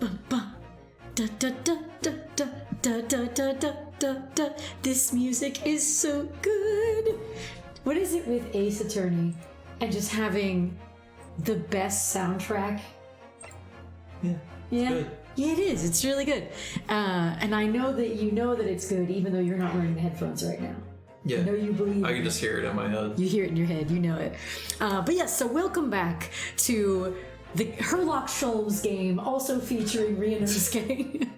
Da da da da da da da da da da da. This music is so good. What is it with Ace Attorney and just having the best soundtrack? Yeah. Good. Yeah, it is. It's really good. And I know that you know that it's good, even though you're not wearing the headphones right now. Yeah. I know you believe. I can just hear it in my head. You hear it in your head. You know it. But yes, so welcome back to the Herlock Sholmes game, also featuring Ryunosuke.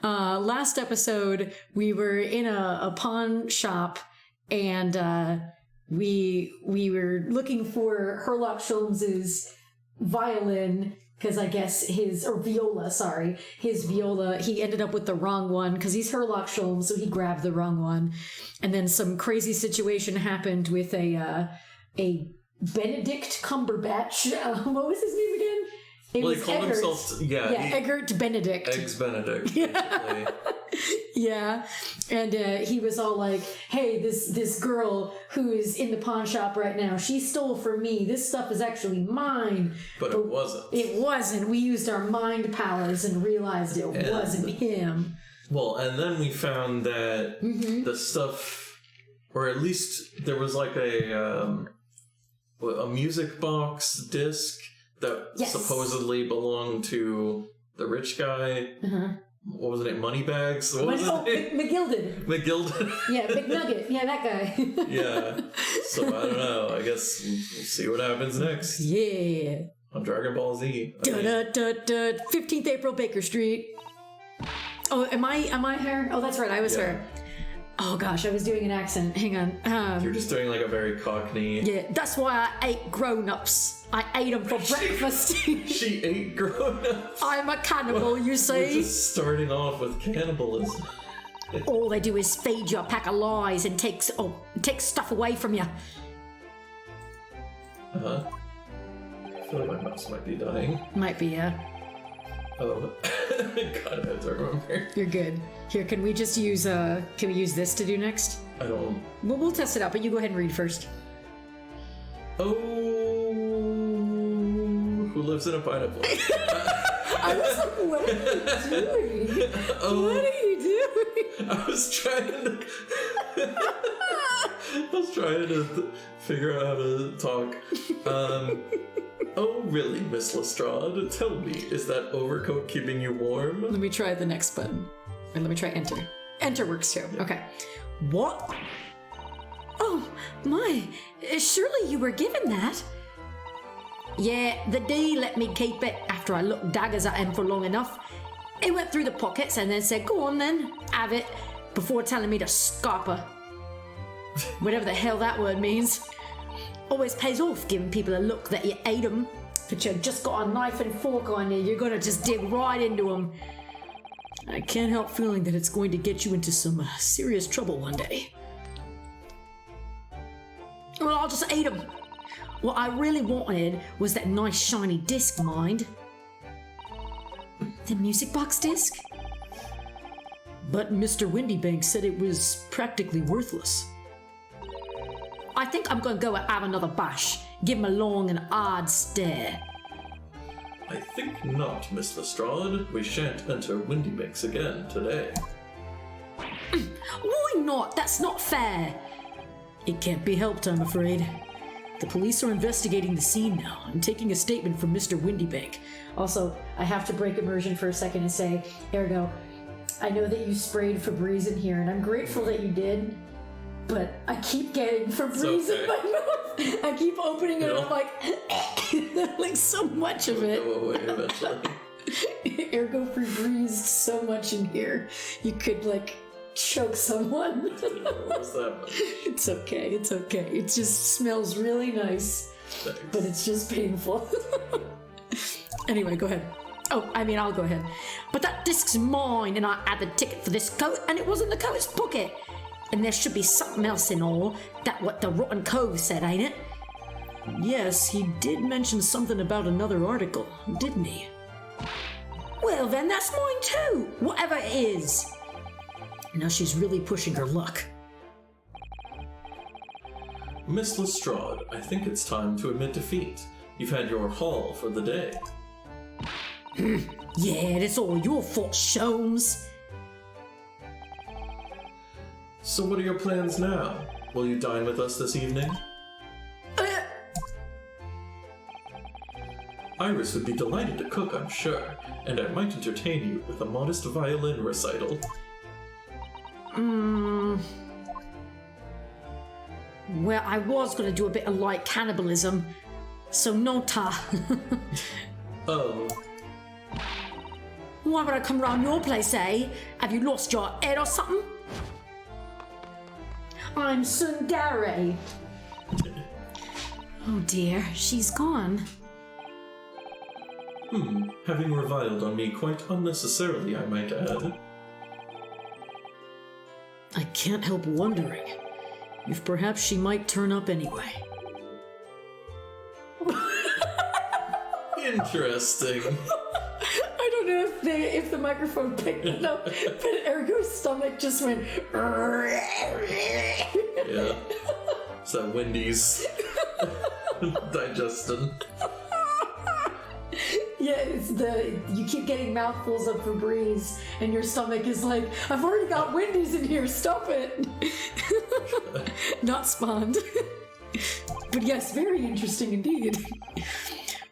Last episode, we were in a pawn shop, and we were looking for Herlock Sholmes's violin, because I guess his viola, he ended up with the wrong one because he's Herlock Sholmes, so he grabbed the wrong one. And then some crazy situation happened with a Benedict Cumberbatch. What was his name again? He called himself... Eggert Benedict. Eggs Benedict, basically. Yeah. And he was all like, hey, this girl who is in the pawn shop right now, she stole from me. This stuff is actually mine. But it wasn't. It wasn't. We used our mind powers and realized it wasn't him. Well, and then we found that the stuff, or at least there was like a music box disc that supposedly belonged to the rich guy. What was his name? Moneybags? What was his name? McGilden. McGilden. Yeah, McNugget. Yeah, that guy. Yeah. So I don't know. I guess we'll see what happens next. Yeah. On Dragon Ball Z. 15th April, Baker Street. Oh, am I her? Oh, that's right. I was her. Oh gosh, I was doing an accent. Hang on. You're just doing like a very Cockney. Yeah, that's why I ate grown-ups. I ate them for breakfast. She ate grown-ups. I'm a cannibal, you see. We're just starting off with cannibalism. All they do is feed you a pack of lies and take stuff away from you. I feel like my mouse might be dying. Might be, yeah. Oh, God, I have to remember. You're good. Here, can we just use can we use this to do next? I don't... Well, we'll test it out, but you go ahead and read first. Oh, who lives in a pineapple? I was like, what are you doing? What are you doing? I was trying to figure out how to talk. Oh, really, Miss Lestrade? Tell me, is that overcoat keeping you warm? Let me try the next button. And let me try enter. Enter works too. Okay. What? Oh, my. Surely you were given that. Yeah, the D let me keep it after I looked daggers at him for long enough. He went through the pockets and then said, go on then, have it, before telling me to scarper. Whatever the hell that word means. Always pays off giving people a look that you ate them. But you just got a knife and fork on you, you're gonna just dig right into them. I can't help feeling that it's going to get you into some serious trouble one day. Well, I'll just eat them. What I really wanted was that nice shiny disc, mind. The music box disc? But Mr. Windybank said it was practically worthless. I think I'm going to go and have another bash. Give him a long and hard stare. I think not, Miss Lestrade. We shan't enter Windybanks again today. Why not? That's not fair. It can't be helped, I'm afraid. The police are investigating the scene now and taking a statement from Mr. Windybank. Also, I have to break immersion for a second and say, Ergo, I know that you sprayed Febreze in here, and I'm grateful that you did, but I keep getting Febreze in my mouth. I keep opening it and I'm like so much of it. Go away eventually. Ergo Febreze so much in here. You could choke someone. It's okay, it's okay. It just smells really nice. Thanks. But it's just painful. Anyway, go ahead. Oh, I mean, I'll go ahead. But that disc's mine, and I had the ticket for this coat, and it was in the coat's pocket. And there should be something else in all. That what the Rotten Cove said, ain't it? Yes, he did mention something about another article, didn't he? Well, then that's mine too, whatever it is. Now she's really pushing her luck. Miss Lestrade, I think it's time to admit defeat. You've had your haul for the day. Yeah, it's all your fault, Sholmes. So what are your plans now? Will you dine with us this evening? Iris would be delighted to cook, I'm sure, and I might entertain you with a modest violin recital. Well, I was gonna do a bit of light cannibalism, so no ta. Oh. Why would I come round your place, eh? Have you lost your head or something? I'm Sundari. Oh dear, she's gone. Having reviled on me quite unnecessarily, I might add. I can't help wondering if perhaps she might turn up anyway. Interesting. I don't know if the microphone picked it up, but Ergo's stomach just went. Yeah. It's that Wendy's digestion. Yeah, it's you keep getting mouthfuls of Febreze, and your stomach is like, I've already got Wendy's in here, stop it. Not spawned. But yes, very interesting indeed.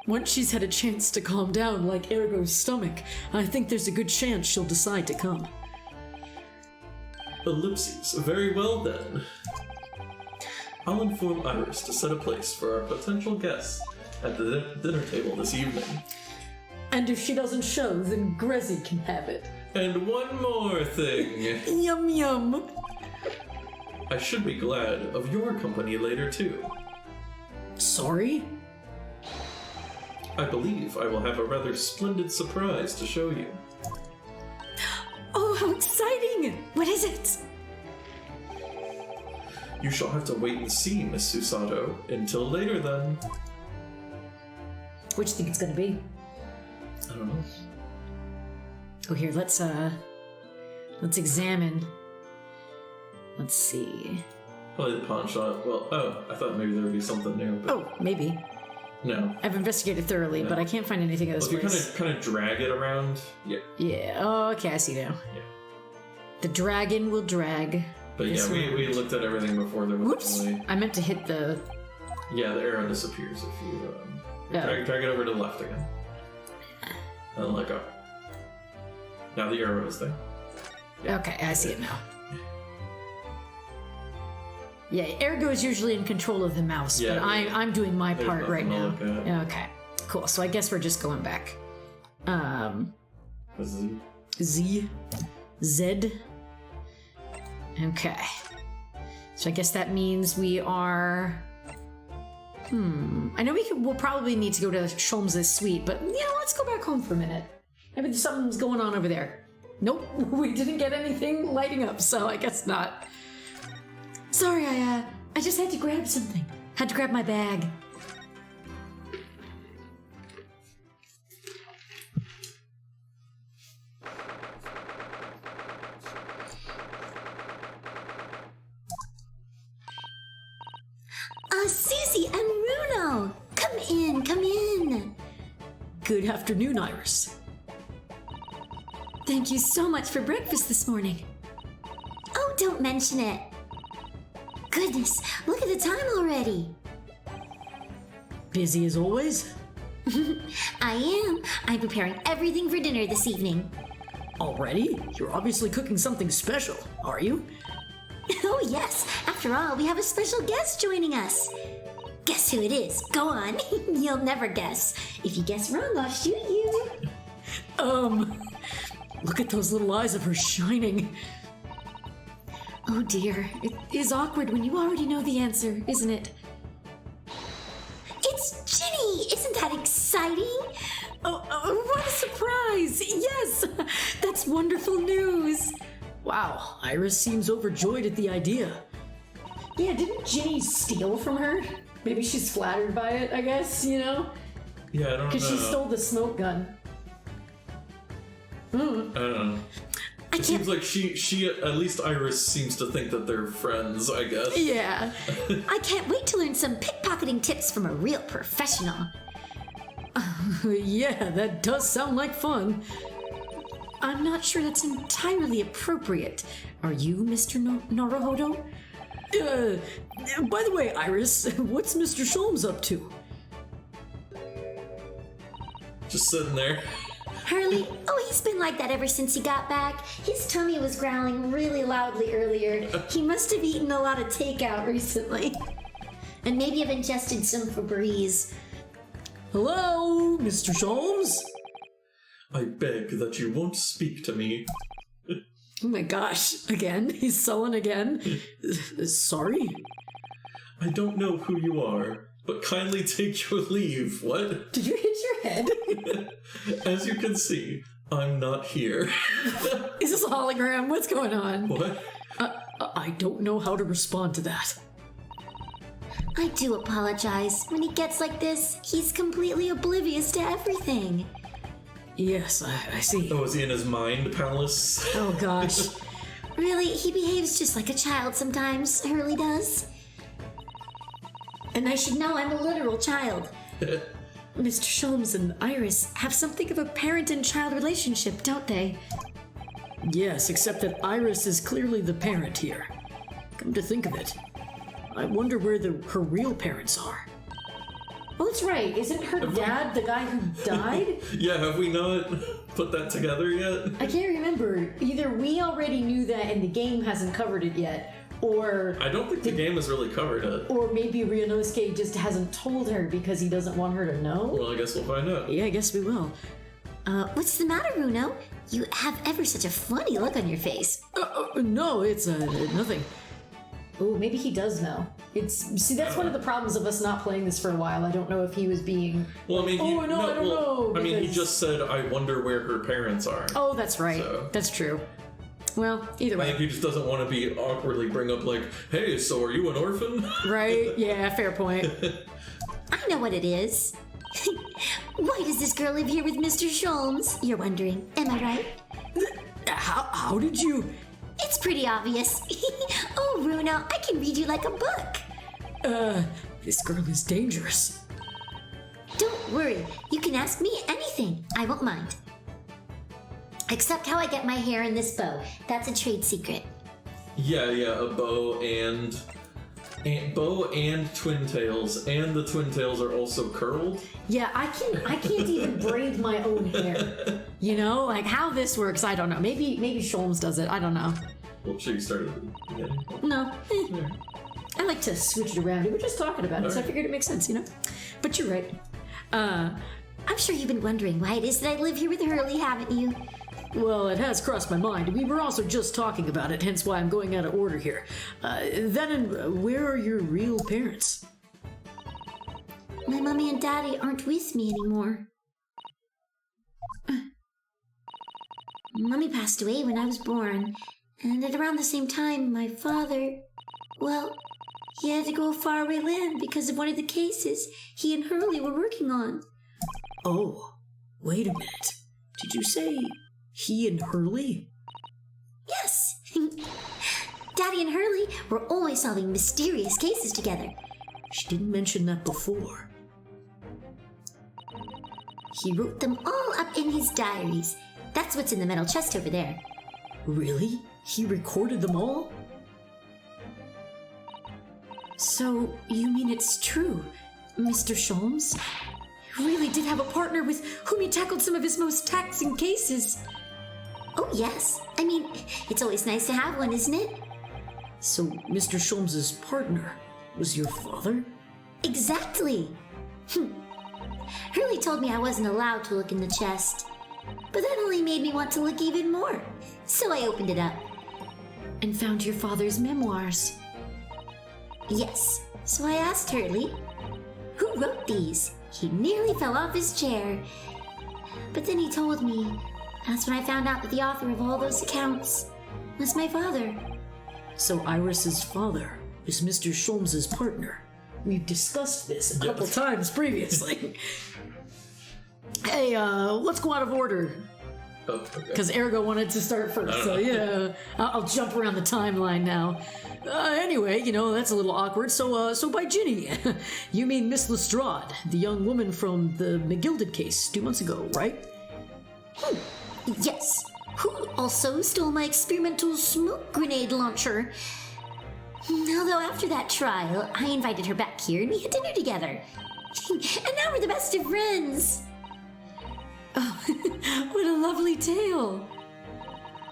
Once she's had a chance to calm down like Ergo's stomach, I think there's a good chance she'll decide to come. Ellipses. Very well then. I'll inform Iris to set a place for our potential guests at the dinner table this evening. And if she doesn't show, then Grezzy can have it. And one more thing. Yum yum. I should be glad of your company later too. Sorry? I believe I will have a rather splendid surprise to show you. Oh, how exciting! What is it? You shall have to wait and see, Miss Susato. Until later then. What do you think it's gonna be? I don't know. Oh, here, let's examine. Let's see. Probably the pawn shop. Well, I thought maybe there would be something new, but Oh, maybe. no. I've investigated thoroughly, but I can't find anything of this Well, if you place. kind of drag it around, yeah. Yeah, oh, okay, I see now. Yeah. The dragon will drag. But yeah, this we round. looked at everything before. There was Whoops! only... I meant to hit the... Yeah, the arrow disappears if you Oh. drag it over to the left again. And let go. Now the arrow is there. Yeah. Okay, I see it now. Yeah, Ergo is usually in control of the mouse, Yeah, but yeah. I'm doing my There's part right now. nothing to look at. Okay, cool. So I guess we're just going back. Z. Okay. So I guess that means we are... I know we'll probably need to go to Sholmes' suite, but let's go back home for a minute. Maybe something's going on over there. Nope, we didn't get anything lighting up, so I guess not. Sorry, I just had to grab something. Had to grab my bag. Susie and Runo! Come in, come in! Good afternoon, Iris. Thank you so much for breakfast this morning. Oh, don't mention it. Goodness, look at the time already. Busy as always? I am. I'm preparing everything for dinner this evening. Already? You're obviously cooking something special, are you? Oh, yes. After all, we have a special guest joining us. Guess who it is? Go on. You'll never guess. If you guess wrong, I'll shoot you. Look at those little eyes of hers shining. Oh dear, It is awkward when you already know the answer, isn't it? it's Ginny! Isn't that exciting? Oh, what a surprise! Yes, that's wonderful news. Wow, Iris seems overjoyed at the idea. Yeah, didn't Ginny steal from her? Maybe she's flattered by it, I guess, Yeah, I don't know. Because she stole the smoke gun. I don't know. I It seems like she at least Iris seems to think that they're friends, I guess. Yeah. I can't wait to learn some pickpocketing tips from a real professional. Yeah, that does sound like fun. I'm not sure that's entirely appropriate. Are you, Mr. Naruhodo? By the way, Iris, what's Mr. Sholmes up to? Just sitting there. Hurley, oh, he's been like that ever since he got back. His tummy was growling really loudly earlier. He must have eaten a lot of takeout recently. And maybe have ingested some Febreze. Hello, Mr. Sholmes? I beg that you won't speak to me. Oh my gosh, again? He's sullen again? Sorry? I don't know who you are, but kindly take your leave. What? Did you hit your head? As you can see, I'm not here. Is this a hologram? What's going on? What? I don't know how to respond to that. I do apologize. When he gets like this, he's completely oblivious to everything. Yes, I see. Oh, is he in his mind palace? Oh gosh. Really, he behaves just like a child sometimes, Hurley does. And I should know I'm a literal child. Mr. Sholmes and Iris have something of a parent and child relationship, don't they? Yes, except that Iris is clearly the parent here. Come to think of it, I wonder where her real parents are. Oh, that's right. Isn't her dad the guy who died? Yeah, have we not put that together yet? I can't remember. Either we already knew that and the game hasn't covered it yet, or... I don't think the game has really covered it. Or maybe Ryunosuke just hasn't told her because he doesn't want her to know? Well, I guess we'll find out. Yeah, I guess we will. What's the matter, Runo? You have ever such a funny look on your face. No, it's nothing. Oh, maybe he does know. See, that's one of the problems of us not playing this for a while. I don't know if he was being... Well, I mean, I don't know. I mean, he because- just said, I wonder where her parents are. Oh, that's right. So- That's true. Well, either I way. think he just doesn't want to be awkwardly bring up like, hey, so are you an orphan? Right? Yeah, fair point. I know what it is. Why does this girl live here with Mr. Sholmes? You're wondering, am I right? How did you... It's pretty obvious. Oh, Runo, I can read you like a book. This girl is dangerous. Don't worry, you can ask me anything. I won't mind. Except how I get my hair in this bow. That's a trade secret. Yeah, a bow and twin tails, and the twin tails are also curled. Yeah, I can't even braid my own hair. You know, like how this works, I don't know. Maybe Sholmes does it. I don't know. Well, sure, you started again. No. I like to switch it around. We were just talking about it, so I figured it makes sense, you know? But you're right. I'm sure you've been wondering why it is that I live here with Hurley, haven't you? Well, it has crossed my mind. We were also just talking about it, hence why I'm going out of order here. Where are your real parents? My mommy and daddy aren't with me anymore. Mommy passed away when I was born, and at around the same time, my father, well, he had to go a faraway land because of one of the cases he and Hurley were working on. Oh, wait a minute. Did you say he and Hurley? Yes. Daddy and Hurley were always solving mysterious cases together. She didn't mention that before. He wrote them all up in his diaries. That's what's in the metal chest over there. Really? He recorded them all? So, you mean it's true? Mr. Sholmes really did have a partner with whom he tackled some of his most taxing cases. Oh, yes. I mean, it's always nice to have one, isn't it? So, Mr. Sholmes' partner was your father? Exactly. Hurley told me I wasn't allowed to look in the chest. But that only made me want to look even more. So I opened it up. And found your father's memoirs. Yes. So I asked Hurley, who wrote these? He nearly fell off his chair. But then he told me. That's when I found out that the author of all those accounts was my father. So Iris's father is Mr. Sholmes' partner. We've discussed this a couple times previously. Hey, let's go out of order. Oh, okay. Because Ergo wanted to start first, so yeah, I'll jump around the timeline now. Anyway, that's a little awkward. So by Ginny, you mean Miss Lestrade, the young woman from the McGilded case 2 months ago, right? Yes. Who also stole my experimental smoke grenade launcher. Although after that trial, I invited her back here and we had dinner together. And now we're the best of friends. Oh, what a lovely tale.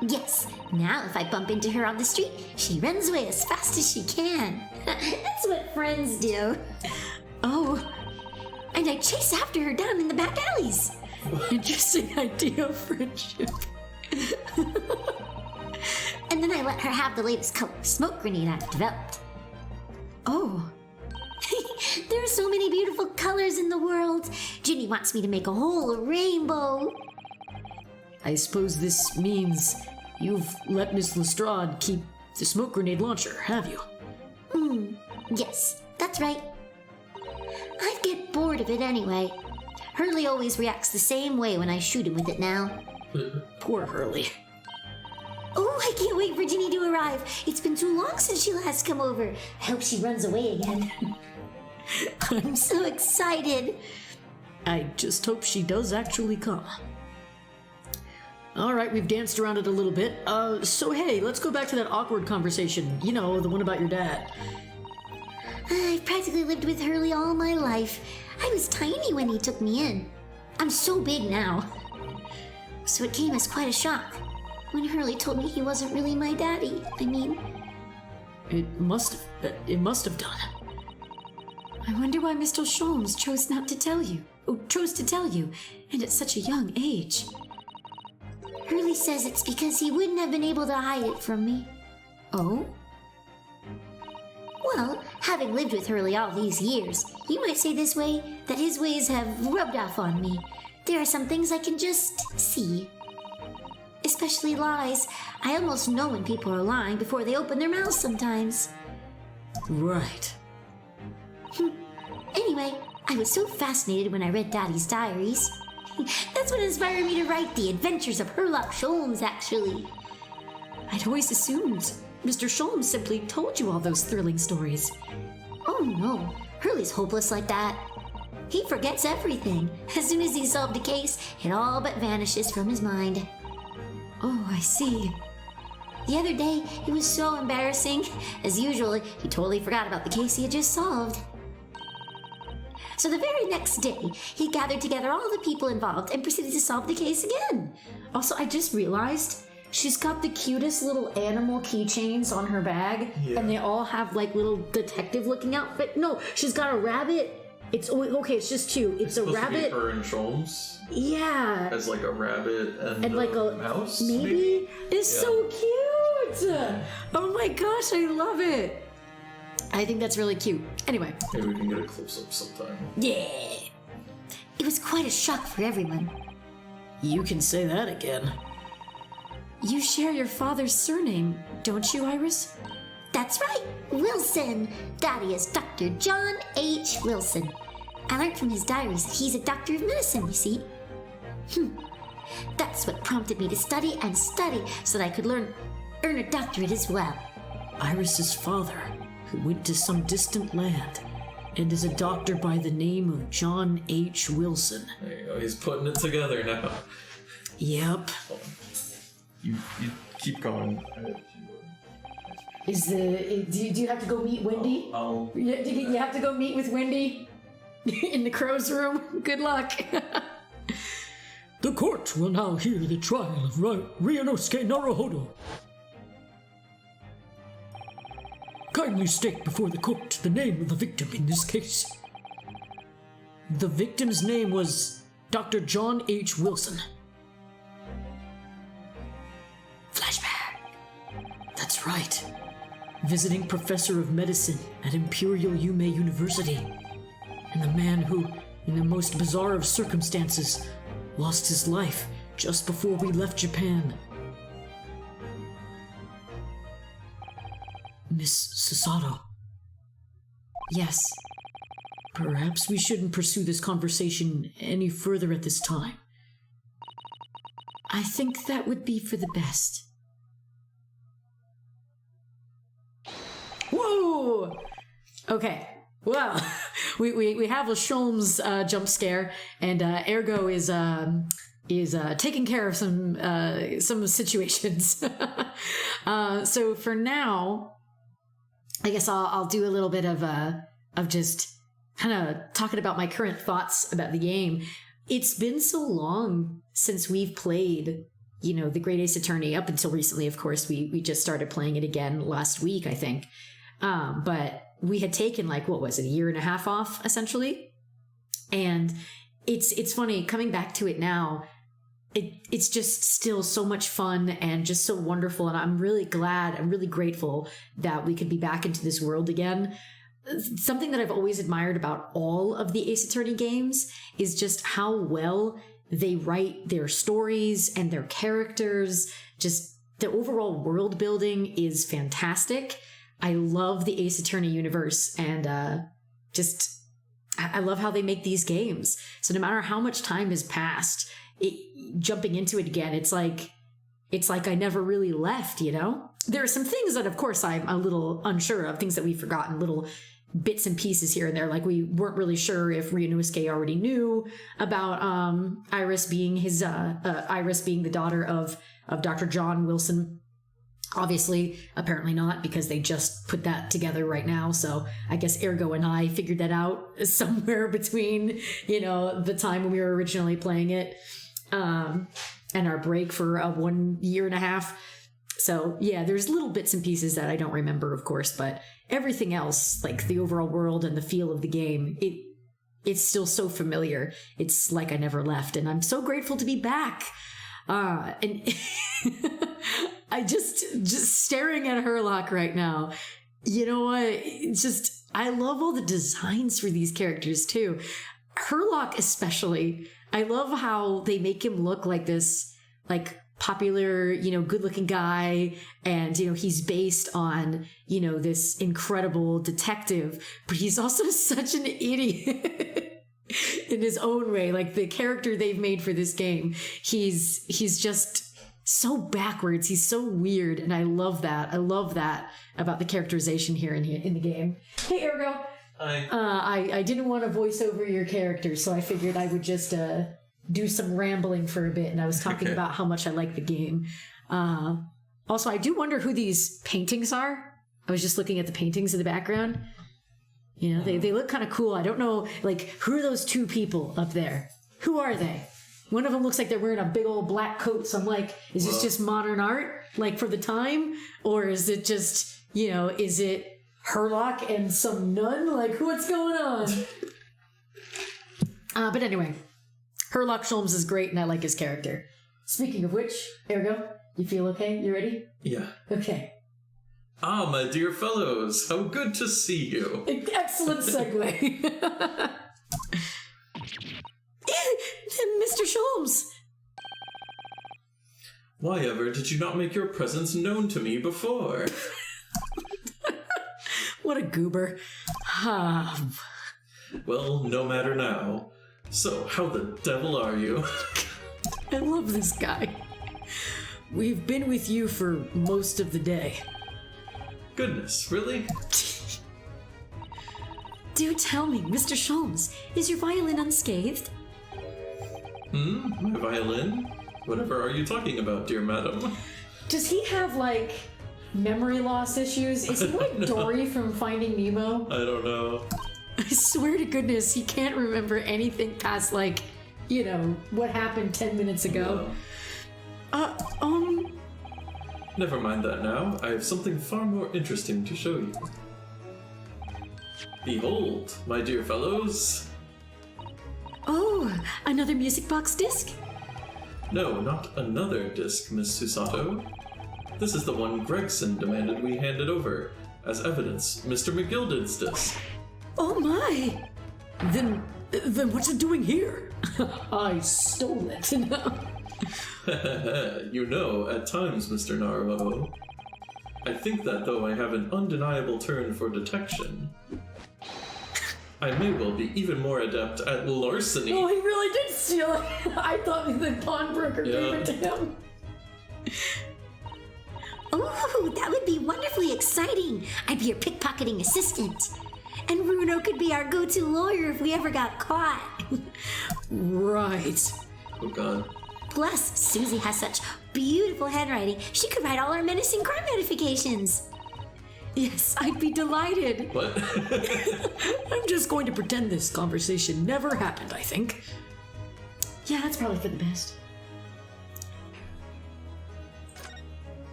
Yes, now if I bump into her on the street, she runs away as fast as she can. That's what friends do. Oh, And I chase after her down in the back alleys. interesting idea of friendship. And then I let her have the latest color smoke grenade I've developed. Oh, There are so many beautiful colors in the world. Ginny wants me to make a whole rainbow. I suppose this means you've let Miss Lestrade keep the smoke grenade launcher, have you? Yes, that's right. I'd get bored of it anyway. Hurley always reacts the same way when I shoot him with it now. Poor Hurley. Oh, I can't wait for Ginny to arrive. It's been too long since she last come over. I hope she runs away again. I'm so excited. I just hope she does actually come. All right, we've danced around it a little bit. So hey, let's go back to that awkward conversation. The one about your dad. I've practically lived with Hurley all my life. I was tiny when he took me in. I'm so big now. So it came as quite a shock when Hurley told me he wasn't really my daddy. It must have done. I wonder why Mr. Sholmes chose to tell you, and at such a young age. Hurley says it's because he wouldn't have been able to hide it from me. Oh? Well, having lived with Hurley all these years, you might say this way that his ways have rubbed off on me. There are some things I can just see. Especially lies. I almost know when people are lying before they open their mouths sometimes. Right. Anyway, I was so fascinated when I read Daddy's diaries. That's what inspired me to write The Adventures of Herlock Sholmes, actually. I'd always assumed Mr. Sholmes simply told you all those thrilling stories. Oh no, Hurley's hopeless like that. He forgets everything. As soon as he's solved a case, it all but vanishes from his mind. Oh, I see. The other day, it was so embarrassing. As usual, he totally forgot about the case he had just solved. So the very next day, he gathered together all the people involved and proceeded to solve the case again. Also, I just realized she's got the cutest little animal keychains on her bag, and they all have like little detective-looking outfit. No, she's got a rabbit. It's just two. It's a rabbit. To be her and Sholmes. Yeah. As like a rabbit and like a mouse. Maybe. It's so cute. Oh my gosh, I love it. I think that's really cute. Anyway. Maybe we can get a close-up sometime. Yeah. It was quite a shock for everyone. You can say that again. You share your father's surname, don't you, Iris? That's right, Wilson. Daddy is Dr. John H. Wilson. I learned from his diaries that he's a doctor of medicine, you see. That's what prompted me to study and study so that I could earn a doctorate as well. Iris's father, who went to some distant land and is a doctor by the name of John H. Wilson. There you go. He's putting it together now. Yep. You keep going. Do you have to go meet Wendy? You have to go meet with Wendy in the crow's room? Good luck. The court will now hear the trial of Ryunosuke Naruhodo. Kindly state before the court the name of the victim in this case. The victim's name was Dr. John H. Wilson. Flashback. That's right. Visiting professor of medicine at Imperial Yume University. And the man who, in the most bizarre of circumstances, lost his life just before we left Japan. Miss Susato. Yes. Perhaps we shouldn't pursue this conversation any further at this time. I think that would be for the best. Whoa! Okay. Well, we have a Sholmes jump scare, and Ergo is taking care of some situations. So for now, I guess I'll do a little bit of just kind of talking about my current thoughts about the game. It's been so long since we've played, the Great Ace Attorney. Up until recently, of course, we just started playing it again last week, I think. But we had taken a year and a half off, essentially. And it's funny, coming back to it now, it's just still so much fun and just so wonderful. And I'm really grateful that we could be back into this world again. Something that I've always admired about all of the Ace Attorney games is just how well they write their stories and their characters. Just the overall world building is fantastic. I love the Ace Attorney universe, and I love how they make these games. So no matter how much time has passed, jumping into it again, it's like I never really left, There are some things that, of course, I'm a little unsure of, things that we've forgotten, little bits and pieces here and there. Like, we weren't really sure if Ryunosuke already knew about Iris being the daughter of Dr. John Wilson. Obviously, apparently not, because they just put that together right now. So I guess Ergo and I figured that out somewhere between, the time when we were originally playing it and our break for 1 year and a half. So yeah, there's little bits and pieces that I don't remember, of course, but everything else, like the overall world and the feel of the game, it's still so familiar. It's like I never left, and I'm so grateful to be back. And I just staring at Herlock right now. You know what? It's just, I love all the designs for these characters too. Herlock especially. I love how they make him look like this, popular, good-looking guy, and, he's based on, this incredible detective, but he's also such an idiot in his own way. Like, the character they've made for this game, he's just so backwards. He's so weird, and I love that. I love that about the characterization here in the game. Hey, Ergo. Hi. I didn't want to voice over your character, so I figured I would just do some rambling for a bit, and I was talking about how much I like the game. Also, I do wonder who these paintings are. I was just looking at the paintings in the background. They look kind of cool. I don't know, who are those two people up there? Who are they? One of them looks like they're wearing a big old black coat, so I'm like, is this just modern art, for the time? Or is it just, is it Herlock and some nun? What's going on? But anyway, Herlock Sholmes is great, and I like his character. Speaking of which, Ergo, you feel okay? You ready? Yeah. Okay. Ah, my dear fellows, how good to see you. Excellent segue. Mr. Sholmes! Why ever did you not make your presence known to me before? What a goober. Well, no matter now. So, how the devil are you? I love this guy. We've been with you for most of the day. Goodness, really? Do tell me, Mr. Sholmes, is your violin unscathed? My violin? Whatever are you talking about, dear madam? Does he have, memory loss issues? Is he like Dory from Finding Nemo? I don't know. I swear to goodness, he can't remember anything past, what happened 10 minutes ago. No. Never mind that now. I have something far more interesting to show you. Behold, my dear fellows. Oh, another music box disc? No, not another disc, Miss Susato. This is the one Gregson demanded we handed over. As evidence, Mr. McGilded's disc. Oh my! Then what's it doing here? I stole it. You know, at times, Mr. Naruho. I think that though I have an undeniable turn for detection. I may well be even more adept at larceny. Oh, he really did steal it. I thought the pawnbroker gave it to him. Oh, that would be wonderfully exciting. I'd be your pickpocketing assistant. And Bruno could be our go-to lawyer if we ever got caught. Right. Oh god. Plus, Susie has such beautiful handwriting, she could write all our menacing crime notifications. Yes, I'd be delighted. What? I'm just going to pretend this conversation never happened, I think. Yeah, that's probably for the best.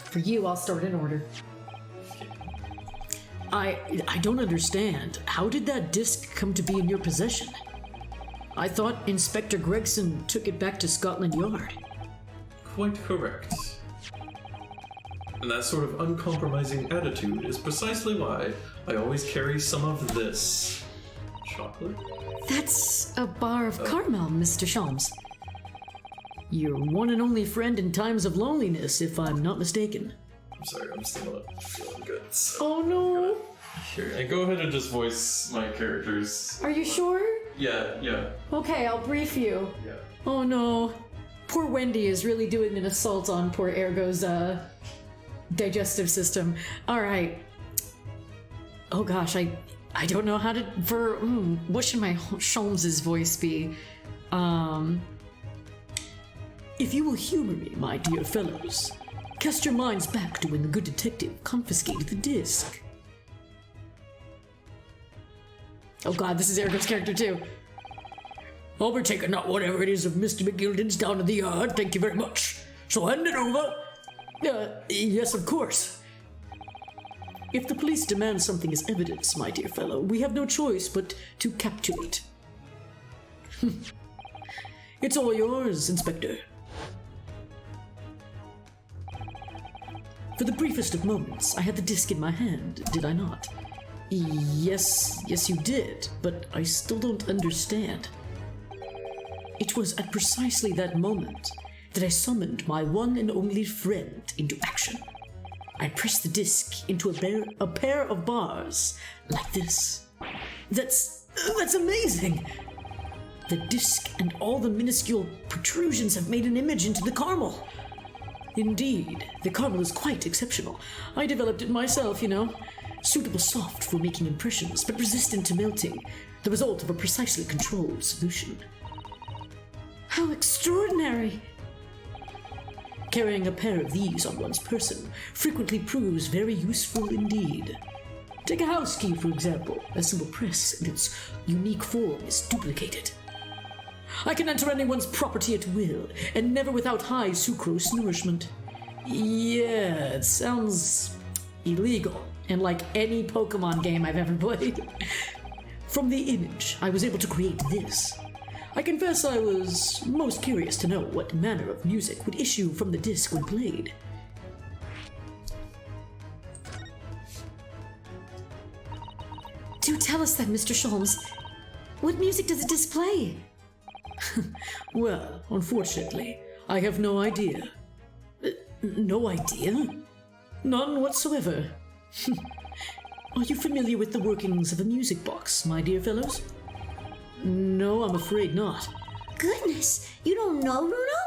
For you, I'll start in order. I don't understand. How did that disc come to be in your possession? I thought Inspector Gregson took it back to Scotland Yard. Quite correct. And that sort of uncompromising attitude is precisely why I always carry some of this. Chocolate? That's a bar of caramel, Mr. Sholmes. Your one and only friend in times of loneliness, if I'm not mistaken. I'm sorry, I'm still not feeling good. So Oh no! here, and go ahead and just voice my characters. Are you sure? Yeah. Okay, I'll brief you. Yeah. Oh no. Poor Wendy is really doing an assault on poor Ergo's digestive system. Alright. Oh gosh, I don't know how to what should my Sholmes's voice be? If you will humor me, my dear fellows, cast your minds back to when the good detective confiscated the disc. Oh god, this is Ergo's character too. I'll be taking out whatever it is of Mr. McGilden's down to the yard, thank you very much. So hand it over. Yes, of course. If the police demand something as evidence, my dear fellow, we have no choice but to capitulate. It's all yours, Inspector. For the briefest of moments, I had the disc in my hand, did I not? Yes, you did, but I still don't understand. It was at precisely that moment that I summoned my one and only friend into action. I pressed the disc into a pair of bars, like this. That's amazing! The disc and all the minuscule protrusions have made an image into the caramel. Indeed, the caramel is quite exceptional. I developed it myself, you know. Suitable soft for making impressions, but resistant to melting. The result of a precisely controlled solution. How extraordinary! Carrying a pair of these on one's person frequently proves very useful indeed. Take a house key, for example. A simple press and its unique form is duplicated. I can enter anyone's property at will, and never without high sucrose nourishment. Yeah, it sounds illegal, and like any Pokemon game I've ever played. From the image, I was able to create this. I confess I was most curious to know what manner of music would issue from the disc when played. Do tell us that, Mr. Sholmes. What music does it display? Well, unfortunately, I have no idea. No idea? None whatsoever. Are you familiar with the workings of a music box, my dear fellows? No, I'm afraid not. Goodness, you don't know, Bruno?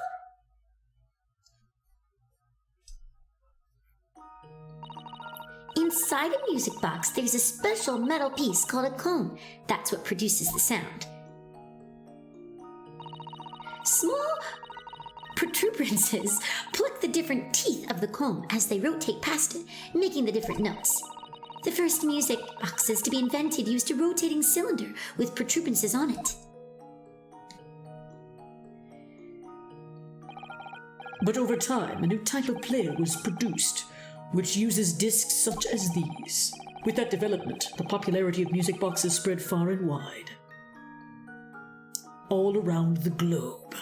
Inside a music box, there's a special metal piece called a comb. That's what produces the sound. Small protuberances pluck the different teeth of the comb as they rotate past it, making the different notes. The first music boxes to be invented used a rotating cylinder with protuberances on it. But over time, a new type of player was produced, which uses discs such as these. With that development, the popularity of music boxes spread far and wide. All around the globe,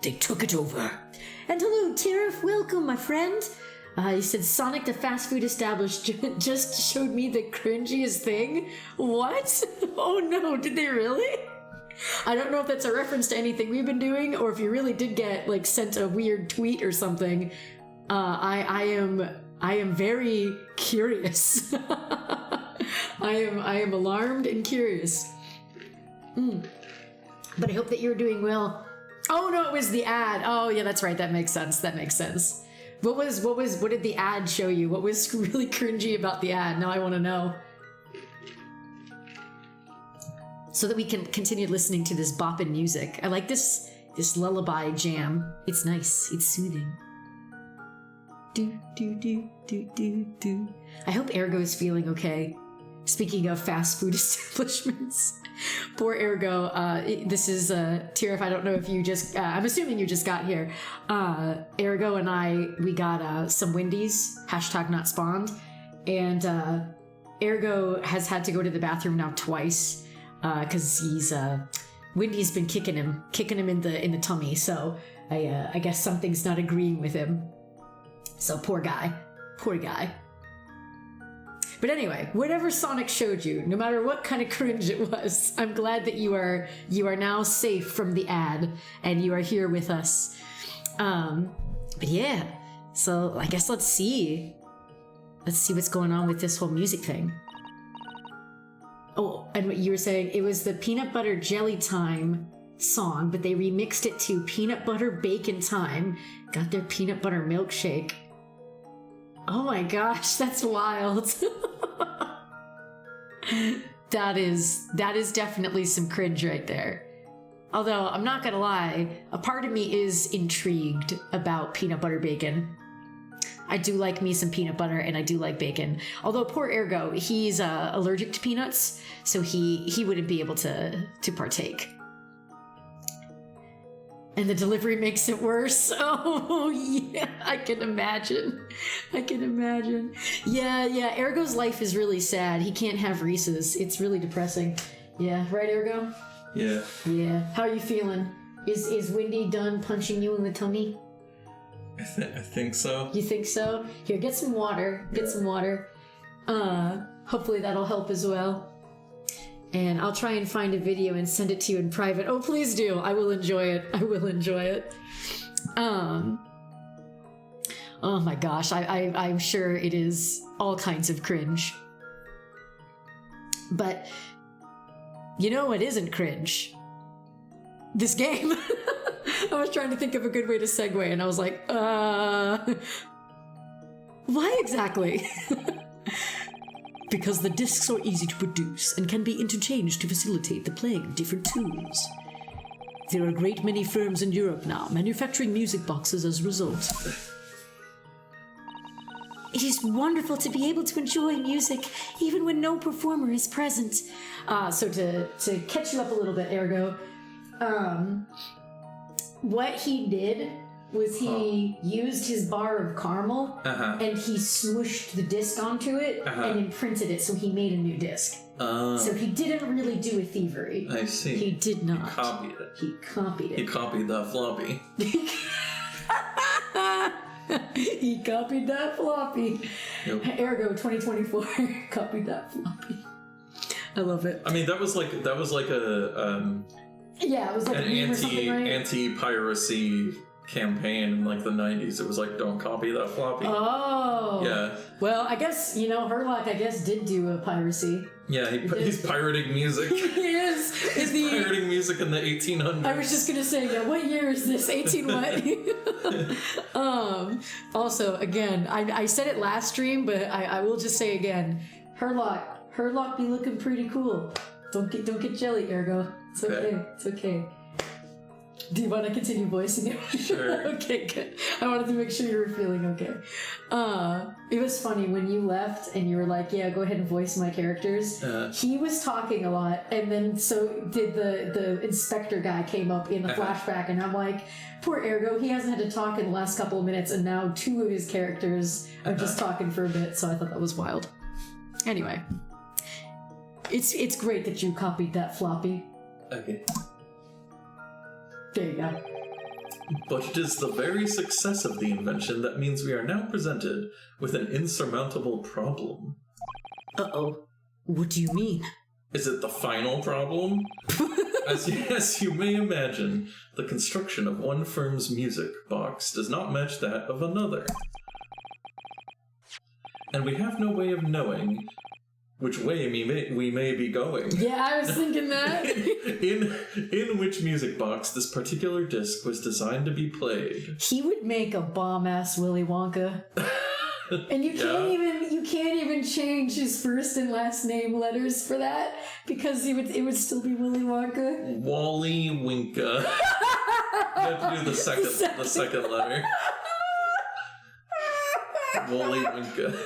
they took it over. And hello, Tariff, welcome, my friend. He said Sonic the fast food establishment just showed me the cringiest thing. What? Oh no, did they really? I don't know if that's a reference to anything we've been doing, or if you really did get like sent a weird tweet or something. I am very curious. I am alarmed and curious. But I hope that you're doing well. Oh no, it was the ad. Oh yeah, that's right. That makes sense. What did the ad show you? What was really cringy about the ad? Now I want to know. So that we can continue listening to this boppin' music. I like this lullaby jam. It's nice. It's soothing. Do do do do do do. I hope Ergo is feeling okay. Speaking of fast food establishments, poor Ergo. This is Tirif. I don't know if you just. I'm assuming you just got here. Ergo and we got some Wendy's. #not spawned, and Ergo has had to go to the bathroom now twice because he's Wendy's been kicking him in the tummy. So I guess something's not agreeing with him. So poor guy. But anyway, whatever Sonic showed you, no matter what kind of cringe it was, I'm glad that you are now safe from the ad and you are here with us. But yeah, so I guess let's see what's going on with this whole music thing. Oh, and what you were saying, it was the Peanut Butter Jelly Time song, but they remixed it to Peanut Butter Bacon Time. Got their peanut butter milkshake. Oh my gosh, that's wild. That is definitely some cringe right there. Although, I'm not gonna lie, a part of me is intrigued about peanut butter bacon. I do like me some peanut butter, and I do like bacon. Although poor Ergo, he's allergic to peanuts, so he wouldn't be able to partake. And the delivery makes it worse. Oh, yeah, I can imagine. Yeah, Ergo's life is really sad. He can't have Reese's. It's really depressing. Yeah, right, Ergo? Yeah. Yeah. How are you feeling? Is Wendy done punching you in the tummy? I think so. You think so? Here, get some water. Hopefully that'll help as well. And I'll try and find a video and send it to you in private. Oh, please do. I will enjoy it. Oh my gosh. I'm sure it is all kinds of cringe. But you know what isn't cringe? This game. I was trying to think of a good way to segue, and I was like, why exactly? Because the discs are easy to produce and can be interchanged to facilitate the playing of different tunes. There are a great many firms in Europe now manufacturing music boxes as a result. It is wonderful to be able to enjoy music even when no performer is present. So to catch you up a little bit, Ergo, what he did was he used his bar of caramel and he smooshed the disc onto it and imprinted it, so he made a new disc. So he didn't really do a thievery. I see. He did not. He copied it. He copied it. He copied that floppy. He copied that floppy. Yep. Ergo 2024 copied that floppy. I love it. I mean, that was like a yeah, it was like an a meme or something, right? anti-piracy campaign in like the 90s. It was like, don't copy that floppy. Oh. Yeah. Well, I guess, Herlock, did do a piracy. Yeah, he's pirating music. He is. He's pirating music in the 1800s. I was just gonna say, yeah, what year is this? 18 what? Also, again, I said it last stream, but I will just say again, Herlock be looking pretty cool. Don't get jelly, Ergo. It's okay. It's okay. Do you want to continue voicing it? Sure. Okay, good. I wanted to make sure you were feeling okay. It was funny when you left and you were like, yeah, go ahead and voice my characters. He was talking a lot, and then so did the inspector guy came up in the flashback, and I'm like, poor Ergo, he hasn't had to talk in the last couple of minutes, and now two of his characters are just talking for a bit, so I thought that was wild. Anyway. It's great that you copied that floppy. Okay. There you go. But it is the very success of the invention that means we are now presented with an insurmountable problem. Uh-oh. What do you mean? Is it the final problem? As you may imagine, the construction of one firm's music box does not match that of another. And we have no way of knowing which way we may be going. Yeah, I was thinking that. in which music box this particular disc was designed to be played. He would make a bomb-ass Willy Wonka. And you can't even change his first and last name letters for that because it would still be Willy Wonka. Wally Winka. You have to do the second letter. Wally Winka.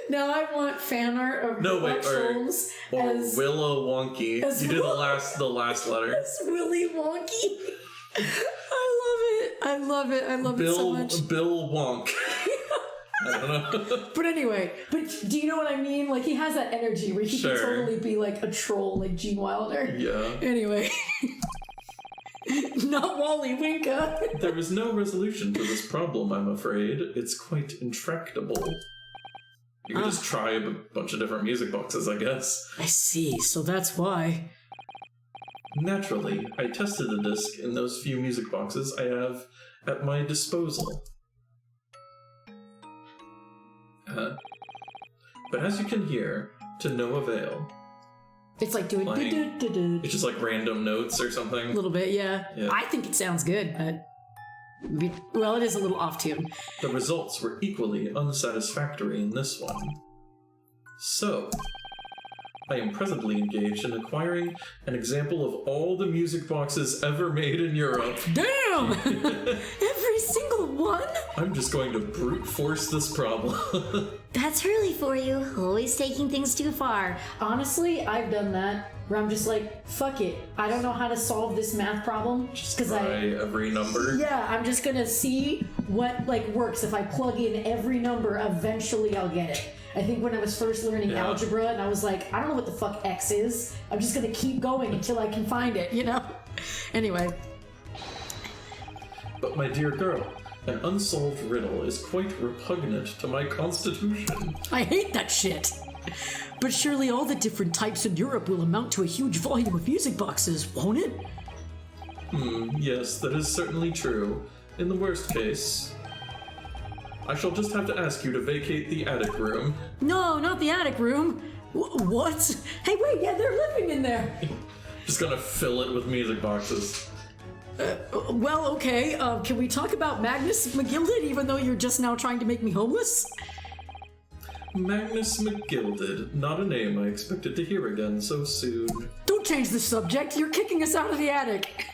Now I want fan art of Holmes as Willow Wonky. You do the last letter. As Willy Wonky. I love it so much. Bill Wonk. I don't know. But anyway, do you know what I mean? Like, he has that energy where he can totally be like a troll, like Gene Wilder. Yeah. Anyway. Not Wally Winka. There is no resolution to this problem, I'm afraid. It's quite intractable. You can just try a bunch of different music boxes, I guess. I see, so that's why. Naturally, I tested the disc in those few music boxes I have at my disposal. But as you can hear, to no avail. It's like doing It's just like random notes or something. A little bit, yeah. I think it sounds good, but well, it is a little off tune. The results were equally unsatisfactory in this one. So, I am presently engaged in acquiring an example of all the music boxes ever made in Europe. Damn! Every single one? I'm just going to brute force this problem. That's Hurley for you, always taking things too far. Honestly, I've done that, where I'm just like, fuck it, I don't know how to solve this math problem, just because every number? Yeah, I'm just gonna see what, like, works. If I plug in every number, eventually I'll get it. I think when I was first learning algebra, and I was like, I don't know what the fuck X is, I'm just gonna keep going until I can find it, you know? Anyway. But my dear girl, an unsolved riddle is quite repugnant to my constitution. I hate that shit. But surely all the different types in Europe will amount to a huge volume of music boxes, won't it? Yes, that is certainly true. In the worst case, I shall just have to ask you to vacate the attic room. No, not the attic room. What? Hey, wait, yeah, they're living in there. Just gonna fill it with music boxes. Well, okay, can we talk about Magnus McGilded, even though you're just now trying to make me homeless? Magnus McGilded. Not a name I expected to hear again so soon. Don't change the subject, you're kicking us out of the attic.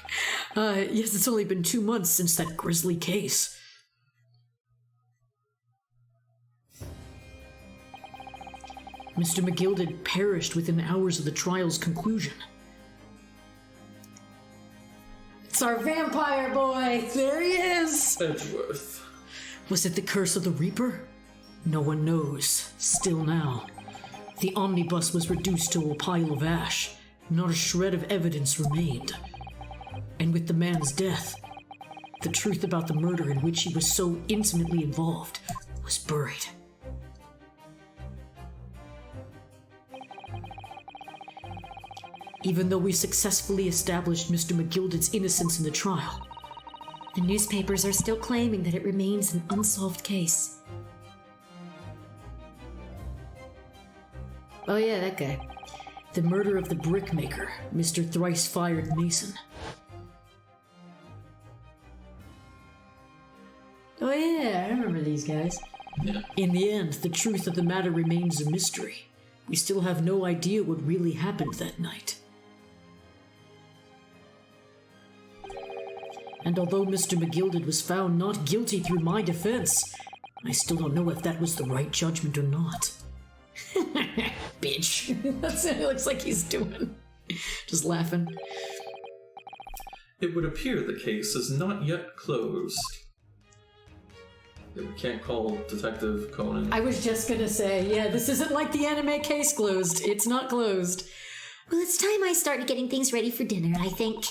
Yes, it's only been 2 months since that grisly case. Mr. McGilded perished within hours of the trial's conclusion. It's our vampire boy! There he is! Edgeworth. Was it the curse of the Reaper? No one knows, still now. The omnibus was reduced to a pile of ash. Not a shred of evidence remained. And with the man's death, the truth about the murder in which he was so intimately involved was buried. Even though we successfully established Mr. McGilded's innocence in the trial, the newspapers are still claiming that it remains an unsolved case. Oh yeah, that guy. The murder of the brickmaker, Mr. Thrice-Fired Mason. Oh yeah, I remember these guys. Yeah. In the end, the truth of the matter remains a mystery. We still have no idea what really happened that night. And although Mr. McGilded was found not guilty through my defense, I still don't know if that was the right judgment or not. Bitch. That's what it looks like he's doing. Just laughing. It would appear the case is not yet closed. Yeah, we can't call Detective Conan. I was just gonna say, yeah, this isn't like the anime case closed. It's not closed. Well, it's time I started getting things ready for dinner, I think.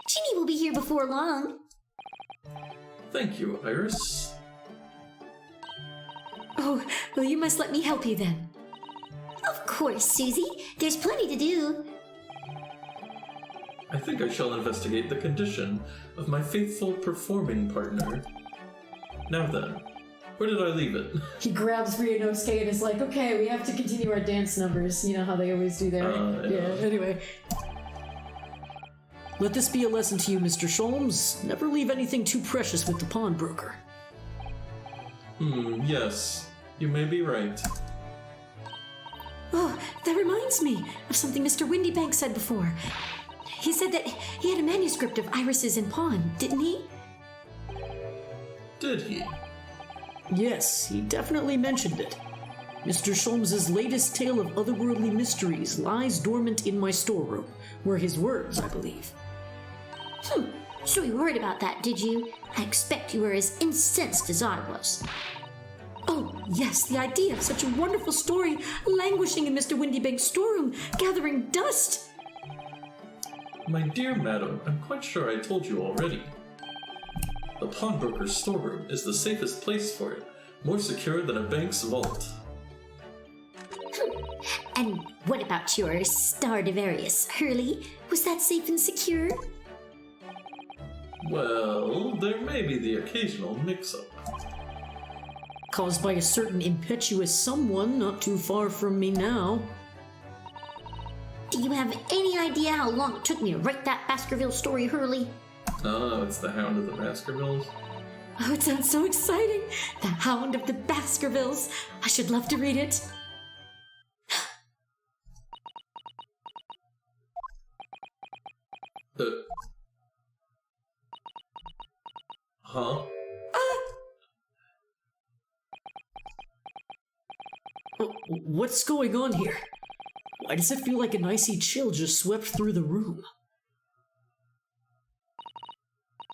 Ginny will be here before long. Thank you, Iris. Oh, well, you must let me help you then. Of course, Susie. There's plenty to do. I think I shall investigate the condition of my faithful performing partner. Now then, Where did I leave it? He grabs Ryunosuke and is like, okay, we have to continue our dance numbers. You know how they always do there. Anyway. Let this be a lesson to you, Mr. Sholmes. Never leave anything too precious with the pawnbroker. Yes. You may be right. Oh, that reminds me of something Mr. Windybank said before. He said that he had a manuscript of Iris's in pawn, didn't he? Did he? Yes, he definitely mentioned it. Mr. Sholmes' latest tale of otherworldly mysteries lies dormant in my storeroom, were his words, I believe. So you heard about that, did you? I expect you were as incensed as I was. Oh, yes, the idea of such a wonderful story languishing in Mr. Windybank's storeroom, gathering dust. My dear madam, I'm quite sure I told you already. The pawnbroker's storeroom is the safest place for it, more secure than a bank's vault. And what about your Stradivarius, Hurley? Was that safe and secure? Well, there may be the occasional mix-up. Caused by a certain impetuous someone not too far from me now. Do you have any idea how long it took me to write that Baskerville story, Hurley? Oh, it's the Hound of the Baskervilles? Oh, it sounds so exciting. The Hound of the Baskervilles. I should love to read it. Huh? What's going on here? Why does it feel like an icy chill just swept through the room?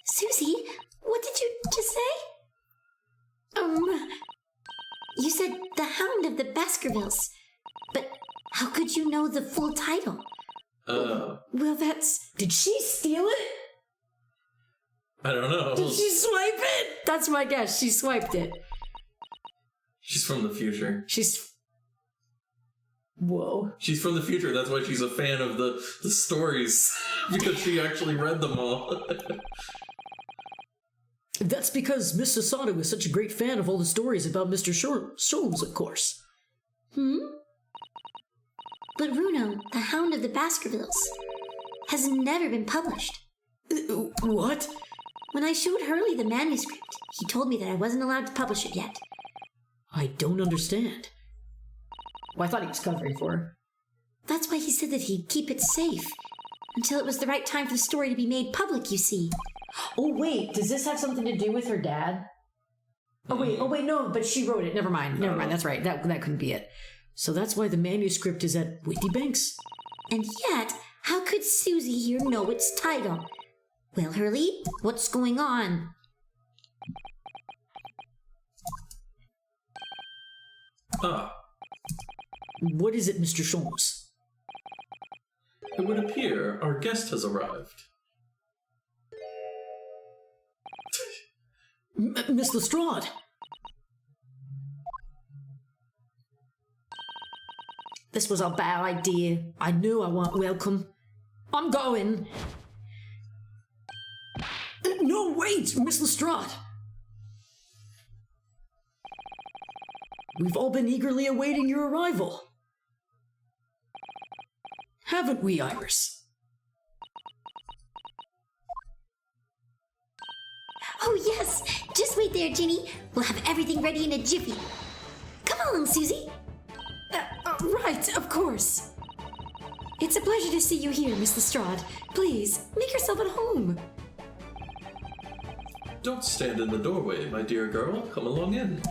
Susie, what did you just say? You said the Hound of the Baskervilles, but how could you know the full title? Well, that's... Did she steal it? I don't know. Did she swipe it? That's my guess. She swiped it. She's from the future. Whoa. She's from the future, that's why she's a fan of the stories. Because she actually read them all. That's because Miss Sasato is such a great fan of all the stories about Mr. Sholmes, of course. But Runo, the Hound of the Baskervilles, has never been published. What? When I showed Hurley the manuscript, he told me that I wasn't allowed to publish it yet. I don't understand. Well, I thought he was covering for her. That's why he said that he'd keep it safe. Until it was the right time for the story to be made public, you see. Oh, wait. Does this have something to do with her dad? Oh, wait, no, but she wrote it. Never mind. That's right. That couldn't be it. So that's why the manuscript is at Windybank's? And yet, how could Susie here know its title? Well, Hurley, what's going on? What is it, Mr. Sholmes? It would appear our guest has arrived. Miss Lestrade! This was a bad idea. I knew I weren't welcome. I'm going. No, wait, Miss Lestrade! We've all been eagerly awaiting your arrival. Haven't we, Iris? Oh, yes! Just wait there, Ginny. We'll have everything ready in a jiffy. Come along, Susie. Right, of course. It's a pleasure to see you here, Miss Lestrade. Please, make yourself at home. Don't stand in the doorway, my dear girl. Come along in.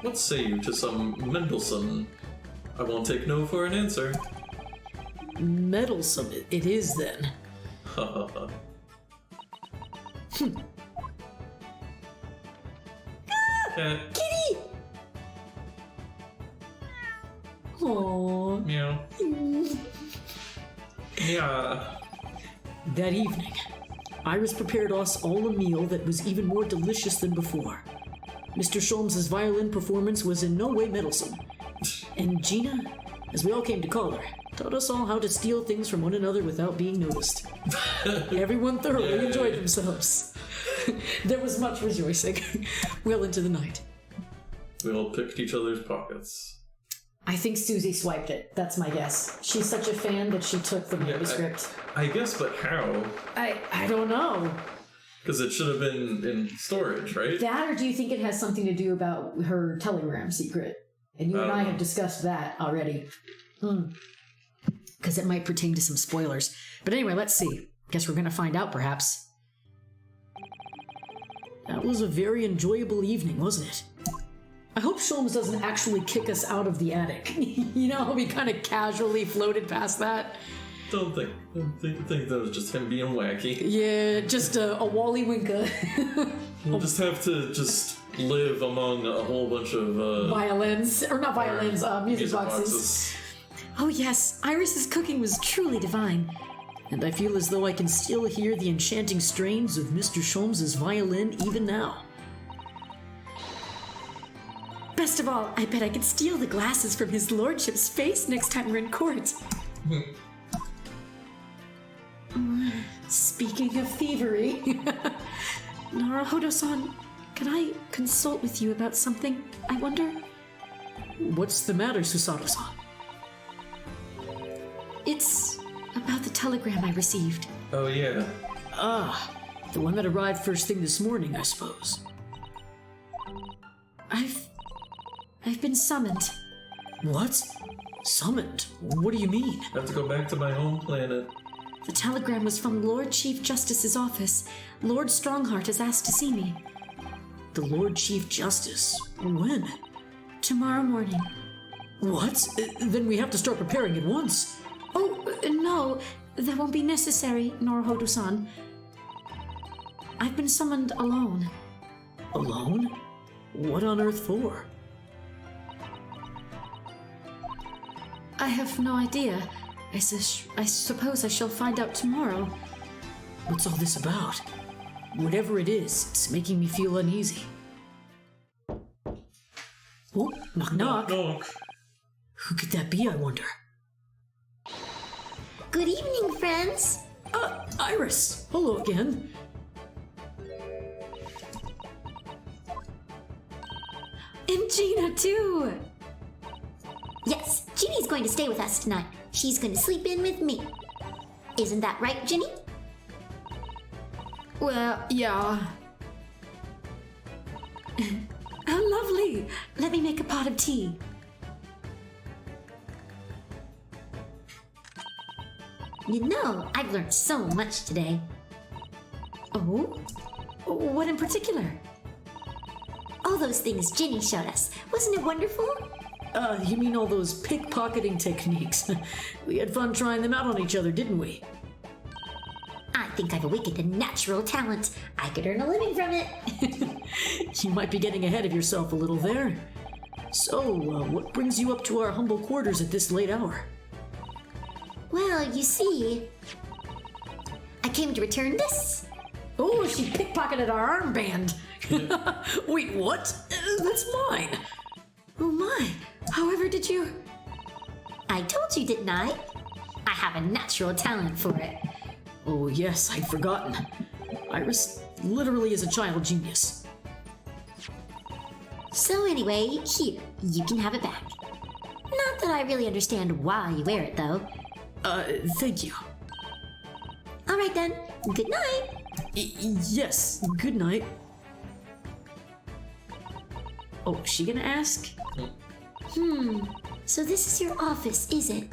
What say you to some Mendelssohn? I won't take no for an answer. Meddlesome it is, then. Ha ha ha. Cat. Kitty! Aww. Meow. Yeah. That evening, Iris prepared us all a meal that was even more delicious than before. Mr. Sholmes' violin performance was in no way meddlesome. And Gina, as we all came to call her, taught us all how to steal things from one another without being noticed. Everyone thoroughly enjoyed themselves. There was much rejoicing well into the night. We all picked each other's pockets. I think Susie swiped it. That's my guess. She's such a fan that she took the manuscript. I guess, but how? I don't know. Because it should have been in storage, right? That, or do you think it has something to do about her telegram secret? And you and I have discussed that already. Because it might pertain to some spoilers. But anyway, let's see. Guess we're going to find out, perhaps. That was a very enjoyable evening, wasn't it? I hope Sholmes doesn't actually kick us out of the attic. You know how we kind of casually floated past that? Don't think that was just him being wacky. Yeah, just a Wally Winka. We'll just have to just live among a whole bunch of violins, or not violins, music boxes. Oh yes, Iris's cooking was truly divine. And I feel as though I can still hear the enchanting strains of Mr. Sholmes' violin even now. Best of all, I bet I could steal the glasses from his lordship's face next time we're in court. Speaking of thievery, Naruhodo-san, can I consult with you about something, I wonder? What's the matter, Susato-san? It's about the telegram I received. Oh, yeah. Ah, the one that arrived first thing this morning, I suppose. I've been summoned. What? Summoned? What do you mean? I have to go back to my home planet. The telegram was from Lord Chief Justice's office. Lord Strongheart has asked to see me. The Lord Chief Justice? When? Tomorrow morning. What? Then we have to start preparing at once. Oh, no, that won't be necessary, Naruhodo-san. I've been summoned alone. Alone? What on earth for? I have no idea. I suppose I shall find out tomorrow. What's all this about? Whatever it is, it's making me feel uneasy. Oh, knock knock. Knock. Who could that be, I wonder? Good evening, friends. Iris! Hello again. And Gina, too! Yes, Ginny's going to stay with us tonight. She's going to sleep in with me. Isn't that right, Ginny? Well, yeah. How lovely! Let me make a pot of tea. You know, I've learned so much today. Oh? What in particular? All those things Ginny showed us. Wasn't it wonderful? You mean all those pickpocketing techniques? We had fun trying them out on each other, didn't we? I think I've awakened a natural talent. I could earn a living from it. You might be getting ahead of yourself a little there. So, what brings you up to our humble quarters at this late hour? Well, you see, I came to return this. Oh, she pickpocketed our armband. Wait, what? That's mine. Oh my! However did you... I told you, didn't I? I have a natural talent for it. Oh yes, I'd forgotten. Iris literally is a child genius. So anyway, here, you can have it back. Not that I really understand why you wear it, though. Thank you. All right then, good night. Yes, good night. Oh, is she gonna ask? So this is your office, is it?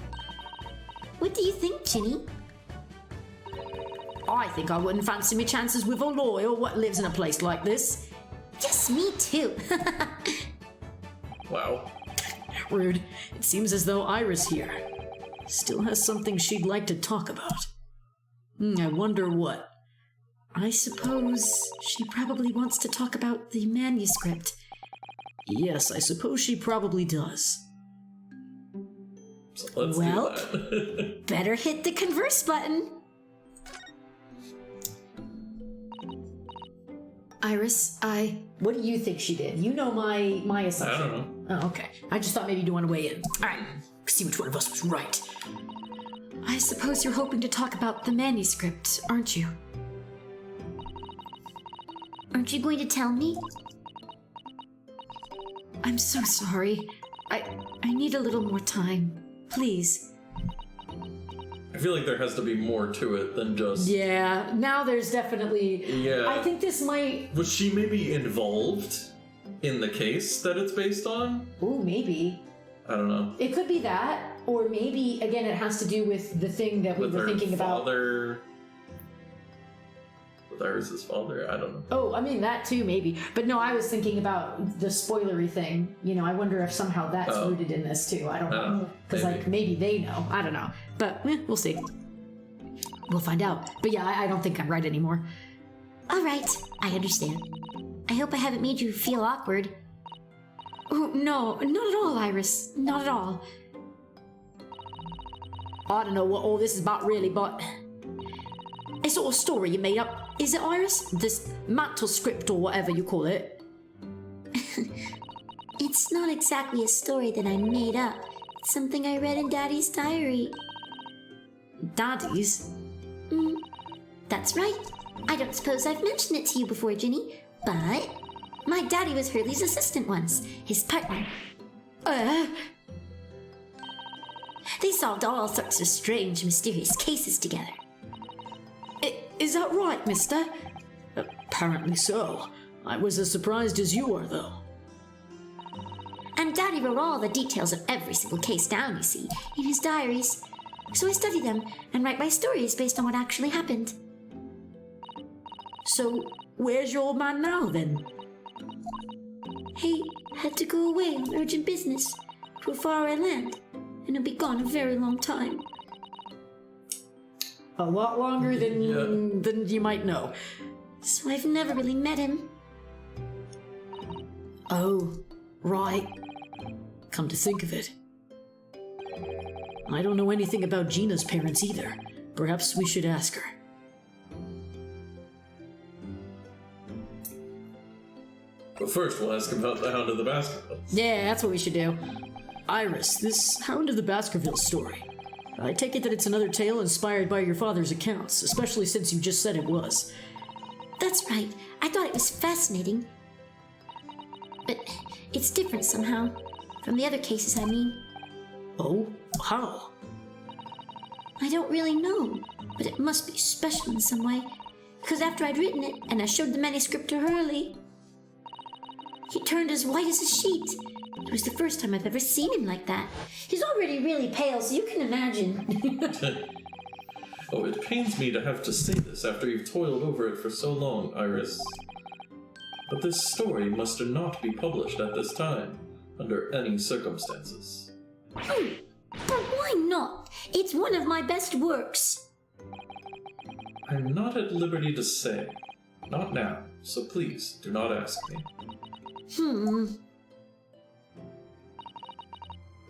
What do you think, Ginny? I think I wouldn't fancy me chances with a lawyer what lives in a place like this. Yes, me too. Wow. Rude. It seems as though Iris here still has something she'd like to talk about. I wonder what. I suppose she probably wants to talk about the manuscript. Yes, I suppose she probably does. So let's do that. Better hit the converse button. Iris, What do you think she did? You know my assumption. I don't know. Oh, okay. I just thought maybe you'd want to weigh in. All right. See which one of us was right. I suppose you're hoping to talk about the manuscript, aren't you? Aren't you going to tell me? I'm so sorry. I need a little more time. Please. I feel like there has to be more to it than just... Yeah, now there's definitely... Yeah. I think this might... Was she maybe involved in the case that it's based on? Ooh, maybe. I don't know. It could be that, or maybe, again, it has to do with the thing that we With were her thinking about. father... With Iris' father? I don't know. Oh, I mean, that too, maybe. But no, I was thinking about the spoilery thing. You know, I wonder if somehow that's rooted in this too. I don't know. Because, like, maybe they know. I don't know. But, we'll see. We'll find out. But yeah, I don't think I'm right anymore. All right, I understand. I hope I haven't made you feel awkward. Oh, no, not at all, Iris. Not at all. I don't know what all this is about, really, but... A sort of story you made up. Is it, Iris? This mantle script or whatever you call it. It's not exactly a story that I made up. It's something I read in Daddy's diary. Daddy's? That's right. I don't suppose I've mentioned it to you before, Ginny, but my daddy was Hurley's assistant once, his partner. They solved all sorts of strange, mysterious cases together. Is that right, mister? Apparently so. I was as surprised as you were, though. And Daddy wrote all the details of every single case down, you see, in his diaries. So I study them and write my stories based on what actually happened. So, where's your old man now, then? He had to go away on urgent business to a faraway land, and he'll be gone a very long time. A lot longer than you might know. So I've never really met him. Oh, right. Come to think of it. I don't know anything about Gina's parents either. Perhaps we should ask her. But first, we'll ask about the Hound of the Baskervilles. Yeah, that's what we should do. Iris, this Hound of the Baskervilles story. I take it that it's another tale inspired by your father's accounts, especially since you just said it was. That's right. I thought it was fascinating. But it's different somehow. From the other cases, I mean. Oh? How? I don't really know, but it must be special in some way. Because after I'd written it, and I showed the manuscript to Hurley, he turned as white as a sheet. It was the first time I've ever seen him like that. He's already really pale, so you can imagine. Oh, it pains me to have to say this after you've toiled over it for so long, Iris. But this story must not be published at this time, under any circumstances. But why not? It's one of my best works. I'm not at liberty to say. Not now, so please do not ask me.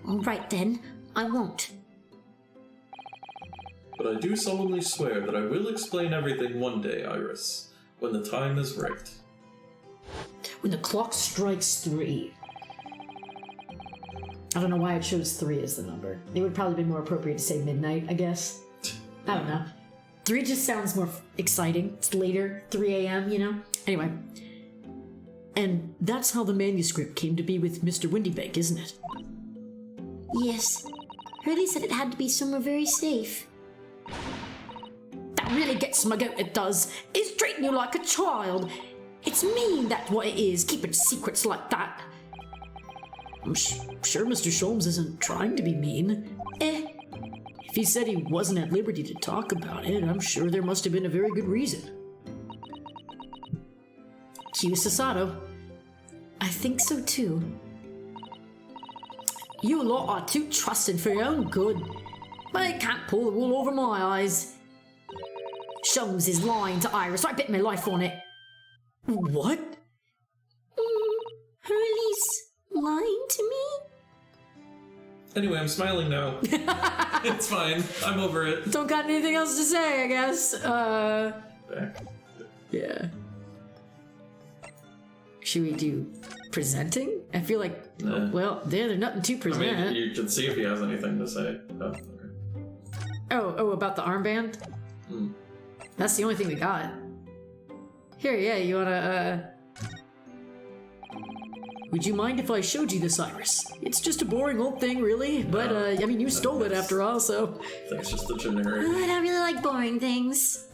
All right then, I won't. But I do solemnly swear that I will explain everything one day, Iris, when the time is right. When the clock strikes 3. I don't know why it shows 3 as the number. It would probably be more appropriate to say midnight, I guess. I don't know. 3 just sounds more exciting. It's later, 3 a.m., you know? Anyway. And that's how the manuscript came to be with Mr. Windybank, isn't it? Yes. Hurley said it had to be somewhere very safe. That really gets my goat, it does. It's treating you like a child. It's mean, that's what it is, keeping secrets like that. I'm sure Mr. Sholmes isn't trying to be mean. If he said he wasn't at liberty to talk about it, I'm sure there must have been a very good reason. Cue Sasato. I think so too. You lot are too trusting for your own good. But it can't pull the wool over my eyes. Sholmes is lying to Iris. I bet my life on it. What? Hurley's lying to me? Anyway, I'm smiling now. It's fine. I'm over it. Don't got anything else to say, I guess. Back. Yeah. Should we do presenting? I feel like, well, there's nothing to I present. mean, you can see if he has anything to say. Oh, okay. Oh, about the armband? That's the only thing we got. Here, yeah, you wanna, Would you mind if I showed you this, Iris? It's just a boring old thing, really, but, I mean, you stole it after all, so... That's just the generic. I don't really like boring things.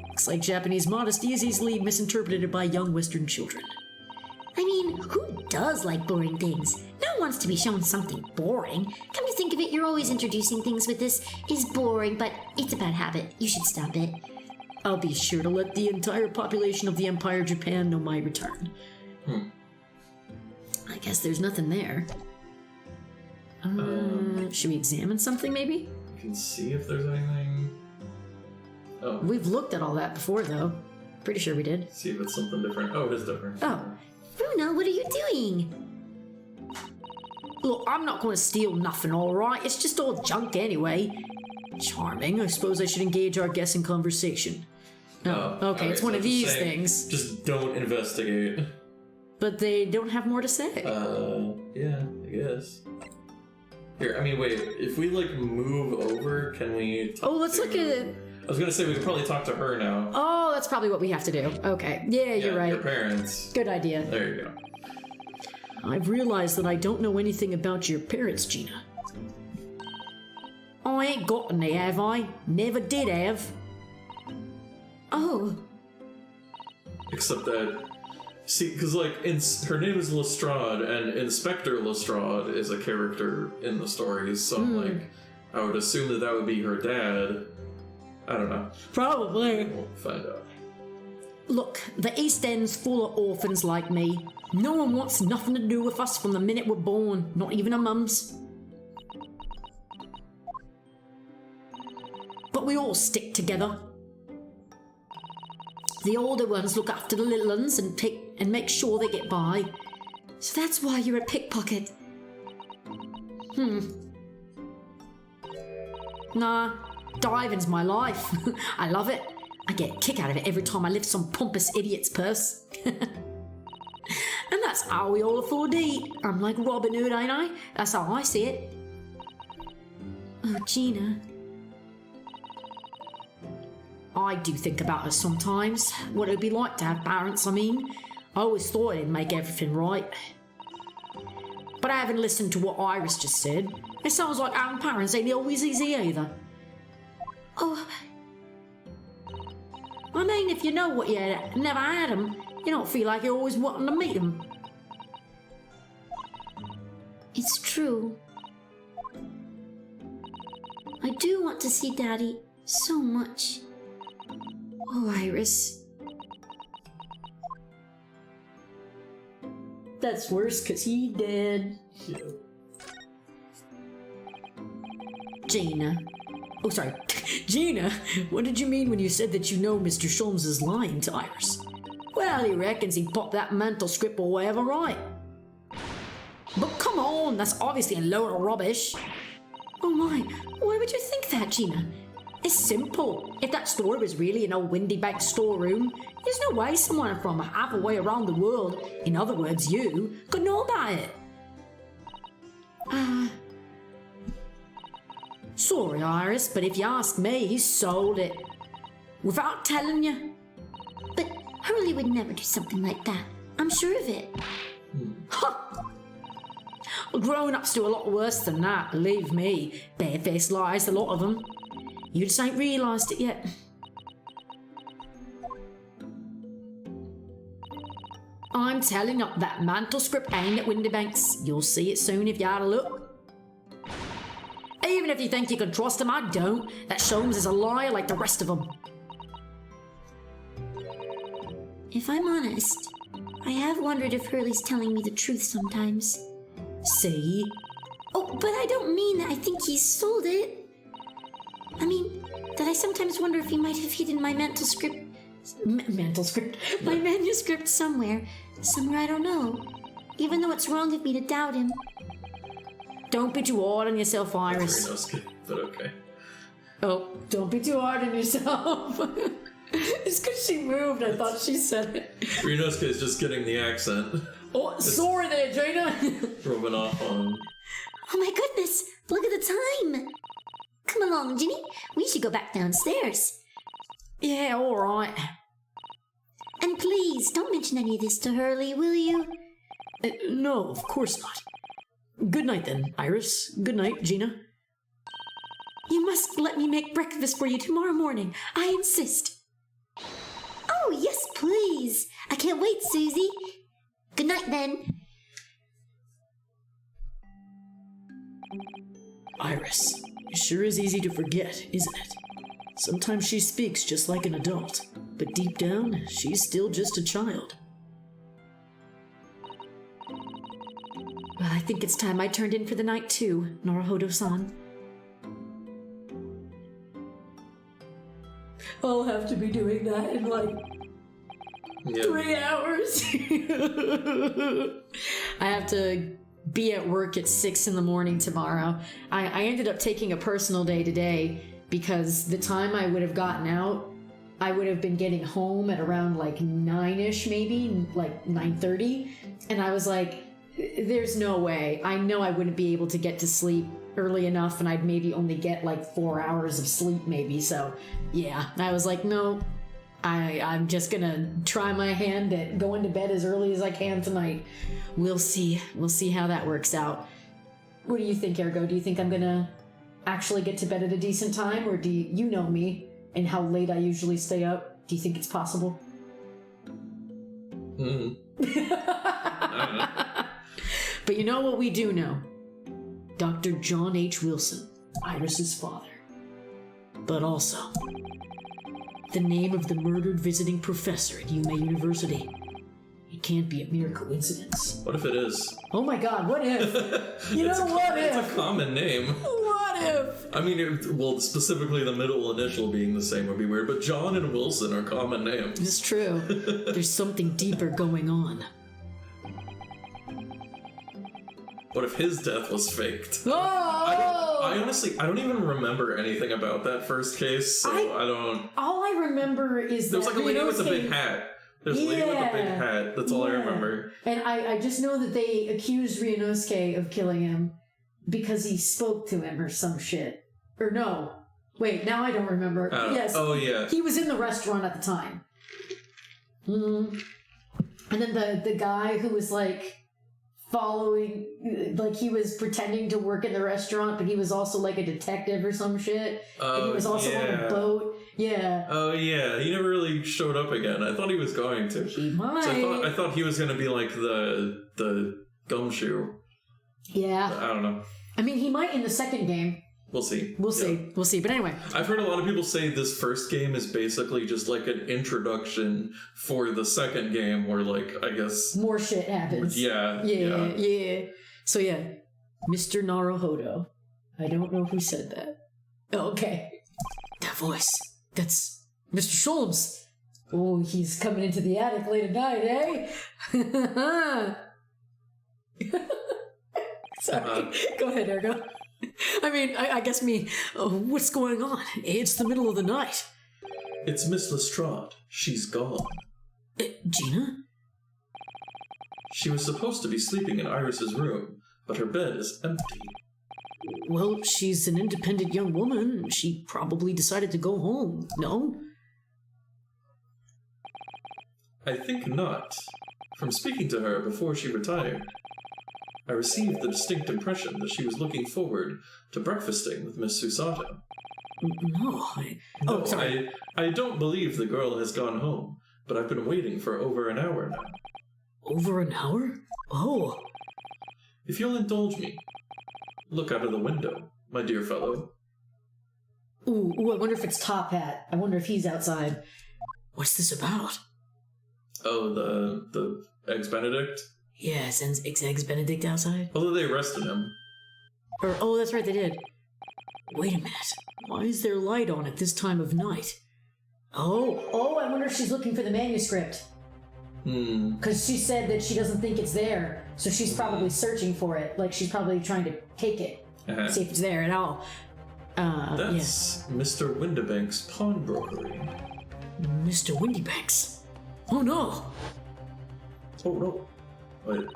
Looks like Japanese modesty is easily misinterpreted by young Western children. I mean, who does like boring things? No one wants to be shown something boring. Come to think of it, you're always introducing things with this is boring, but it's a bad habit. You should stop it. I'll be sure to let the entire population of the Empire of Japan know my return. I guess there's nothing there. Should we examine something, maybe? You can see if there's anything. Oh, We've looked at all that before, though. Pretty sure we did. see if it's something different. Oh, it is different. Oh, Bruno, what are you doing? look, I'm not going to steal nothing, alright? It's just all junk anyway. Charming. I suppose I should engage our guest in conversation. Oh, okay, it's one so of just these saying, things. Just don't investigate. But they don't have more to say. Yeah, I guess. Here, I mean, wait, if we, like, move over, can we talk let's to... look at... I was gonna say, we could probably talk to her now. Oh, that's probably what we have to do. Okay. Yeah, you're Your right. parents. Good idea. There you go. I've realized that I don't know anything about your parents, Gina. I ain't got any, have I? Never did have. Oh, Except that... See, because, like, her name is Lestrade, and Inspector Lestrade is a character in the stories, so I'm like, I would assume that that would be her dad. I don't know. Probably. We'll find out. Look, the East End's full of orphans like me. No one wants nothing to do with us from the minute we're born, not even our mums. But we all stick together. The older ones look after the little ones and make sure they get by. So that's why you're a pickpocket. Nah, diving's my life. I love it. I get a kick out of it every time I lift some pompous idiot's purse. And that's how we all afford to eat. I'm like Robin Hood, ain't I? That's how I see it. oh, Gina. I do think about her sometimes. What it'd be like to have parents, I mean. I always thought it'd make everything right. But I haven't listened to what Iris just said. It sounds like having parents ain't always easy either. Oh, I mean, if you know what you never had them, you don't feel like you're always wanting to meet them. it's true. I do want to see Daddy so much. Oh, Iris. That's worse because he did. Yeah. Gina. Oh, sorry. Gina, what did you mean when you said that you know Mr. Sholmes is lying to Iris? Well, he reckons he popped that mental script or whatever, right? But come on, that's obviously a load of rubbish. Oh my, why would you think that, Gina? It's simple. If that store was really an old Windy Bank storeroom, there's no way someone from halfway around the world, in other words you, could know about it. Sorry, Iris, but if you ask me, he sold it. Without telling you. But Hurley would never do something like that. I'm sure of it. Grown-ups do a lot worse than that, believe me. Barefaced lies, a lot of them. You just ain't realised it yet. I'm telling you, that mantle script ain't at Windybanks. You'll see it soon if you had a look. Even if you think you can trust him, I don't. That Sholmes is a liar like the rest of them. If I'm honest, I have wondered if Hurley's telling me the truth sometimes. See? Oh, but I don't mean that I think he sold it. I mean, that I sometimes wonder if he might have hidden my mental script. Mental script? My manuscript somewhere. Somewhere I don't know. Even though it's wrong of me to doubt him. Don't be too hard on yourself, Iris. Very nice, but okay. Oh, don't be too hard on yourself. It's because she moved. I thought she said it. Rinosuke is just getting the accent. Oh, sorry there, Jaina. Rubbing off on. Oh my goodness, look at the time. Come along, Ginny. We should go back downstairs. Yeah, all right. please, don't mention any of this to Hurley, will you? No, of course not. Good night then, Iris. Good night, Gina. You must let me make breakfast for you tomorrow morning. I insist. Oh, yes, please. I can't wait, Susie. Good night, then. Iris. It sure is easy to forget, isn't it? Sometimes she speaks just like an adult, but deep down, she's still just a child. Well, I think it's time I turned in for the night too, Naruhodo-san. I'll have to be doing that in like 3 hours. I have to be at work at 6 in the morning tomorrow. I ended up taking a personal day today because the time I would have gotten out, I would have been getting home at around like 9ish, maybe like 9:30, and I was like, there's no way. I know I wouldn't be able to get to sleep early enough, and I'd maybe only get like 4 hours of sleep maybe. So yeah, I was like, no, I'm just gonna try my hand at going to bed as early as I can tonight. We'll see how that works out. What do you think, Ergo? Do you think I'm gonna actually get to bed at a decent time, or do you know me and how late I usually stay up? Do you think it's possible? I don't know. But you know what we do know? Dr. John H. Wilson, Iris's father. But also, the name of the murdered visiting professor at Yume University. It can't be a mere coincidence. What if it is? Oh my god, what if? It's a common name. What if? I mean, well, specifically the middle initial being the same would be weird, but John and Wilson are common names. It's true. There's something deeper going on. What if his death was faked? Oh! I honestly, I don't even remember anything about that first case, so I don't... All I remember is There was that like a lady with a Ryunosuke- big hat. There's a lady with a big hat. That's all I Yeah. remember. And I just know that they accused Ryunosuke of killing him because he spoke to him or some shit. Or no. Wait, now I don't remember. Yes. Oh, yeah. He was in the restaurant at the time. And then the guy who was like following, like he was pretending to work in the restaurant, but he was also like a detective or some shit. And he was also on a boat. Yeah. Oh, yeah. He never really showed up again. I thought he was going to. He might. So I thought he was going to be like the gumshoe. Yeah. I don't know. I mean, he might in the second game. We'll see. We'll see. We'll see. But anyway. I've heard a lot of people say this first game is basically just like an introduction for the second game where, like, I guess... More shit happens. Yeah. So yeah, Mr. Naruhodo. I don't know who said that. Okay. That voice. That's Mr. Sholmes. Oh, he's coming into the attic late at night, eh? Sorry. Go ahead, Ergo. I mean, I guess what's going on? It's the middle of the night. It's Miss Lestrade. She's gone. Gina? She was supposed to be sleeping in Iris's room, but her bed is empty. Well, she's an independent young woman. She probably decided to go home, no? I think not. From speaking to her before she retired, I received the distinct impression that she was looking forward to breakfasting with Miss Susato. No, No, sorry. I don't believe the girl has gone home, but I've been waiting for over an hour now. Over an hour? Oh. If you'll indulge me, look out of the window, my dear fellow. Ooh, I wonder if it's Top Hat. I wonder if he's outside. What's this about? Oh, the Eggs Benedict? Yeah, sends Eggs Benedict outside? Although they arrested him. Oh, that's right, they did. Wait a minute. Why is there light on at this time of night? Oh, I wonder if she's looking for the manuscript. Because she said that she doesn't think it's there, so she's probably searching for it. Like, she's probably trying to take it, see if it's there at all. That's Mr. Windibank's pawnbrokery. Mr. Windibanks. Oh no! Oh no. Wait.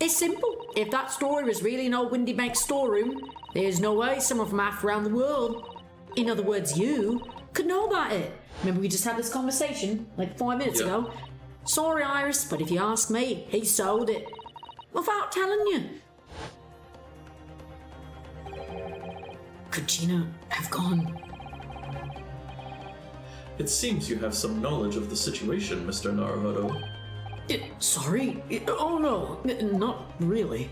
It's simple. If that story was really an old Windibank storeroom, there's no way someone from half around the world, in other words you, could know about it. Remember we just had this conversation like 5 minutes ago? Sorry, Iris, but if you ask me, he sold it. Without telling you. Could Gina have gone? It seems you have some knowledge of the situation, Mr. Naruhodo. Sorry? Oh no, not really.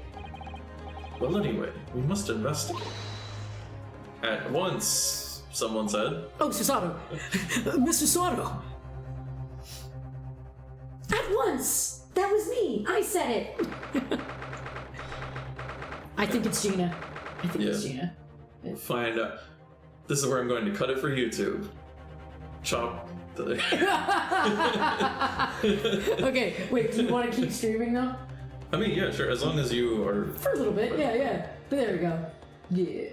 Well, anyway, we must investigate. At once, someone said. Oh, Susato. Mr. Sato. At once! That was me! I said it! I think it's Gina. I think it's Yeah. Gina. Find out. This is where I'm going to cut it for YouTube. Chop the. Okay, wait, do you want to keep streaming though? I mean, yeah, sure. As long as you are. For a little bit, yeah. But there we go. Yeah.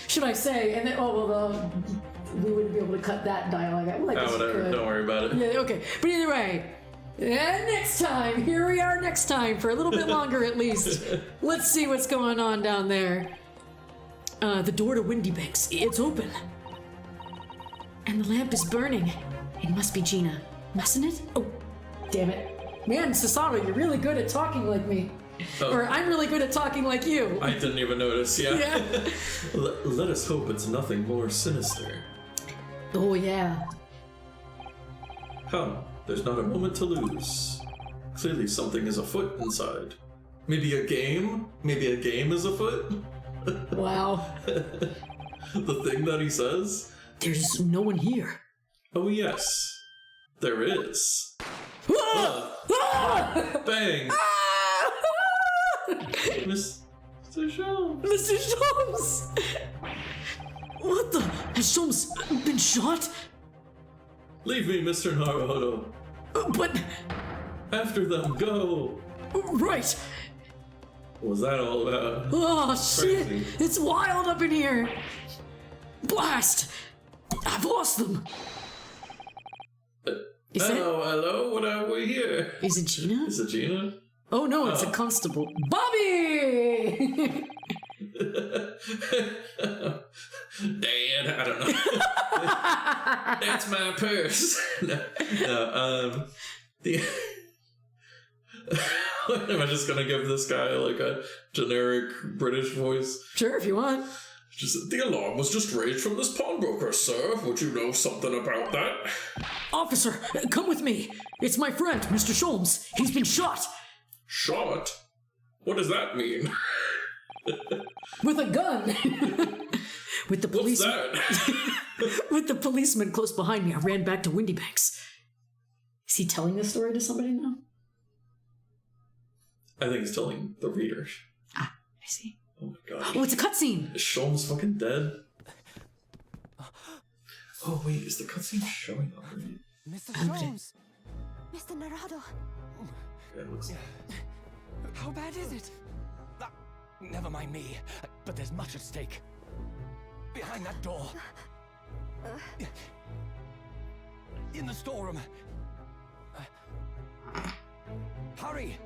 Should I say, and then, we wouldn't be able to cut that dialogue out. Well, I guess you Whatever. could. Don't worry about it. Yeah, okay. But either way, and next time, here we are next time, for a little bit longer at least. Let's see what's going on down there. The door to Windy Banks, it's open. And the lamp is burning. It must be Gina, mustn't it? Oh, damn it. Man, Susato, you're really good at talking like me. Oh. Or I'm really good at talking like you. I didn't even notice, yeah. Yeah. Let us hope it's nothing more sinister. Oh, yeah. Come, there's not a moment to lose. Clearly something is afoot inside. Maybe a game? Maybe a game is afoot? Wow. The thing that he says? There's no one here. Oh yes, there is. Bang! Mr. Sholmes. Mr. Sholmes! What the? Has Sholmes been shot? Leave me, Mr. Naruhodo. But... After them, go! Right! What was that all about? Oh, shit! Crazy. It's wild up in here! Blast! I've lost them! Is Hello, what are we here? Is it Gina? Is it Gina? Oh no, it's a constable. Bobby! Dad, I don't know. That's my purse. No, am I just gonna give this guy like a generic British voice? Sure, if you want. Just, the alarm was just raised from this pawnbroker, sir. Would you know something about that? Officer, come with me. It's my friend, Mr. Sholmes. He's been shot. Shot? What does that mean? With a gun. With the What's police. that? With the policeman close behind me, I ran back to Windy Banks. Is he telling this story to somebody now? I think he's telling the reader. Ah, I see. Oh my god. Oh, it's a cutscene. Is Sholmes fucking dead? Oh wait, is the cutscene showing up already? Mr. Sholmes! Mr. Naruto. Yeah, it looks. How bad is it? Never mind me, but there's much at stake. Behind that door. In the storeroom. Hurry!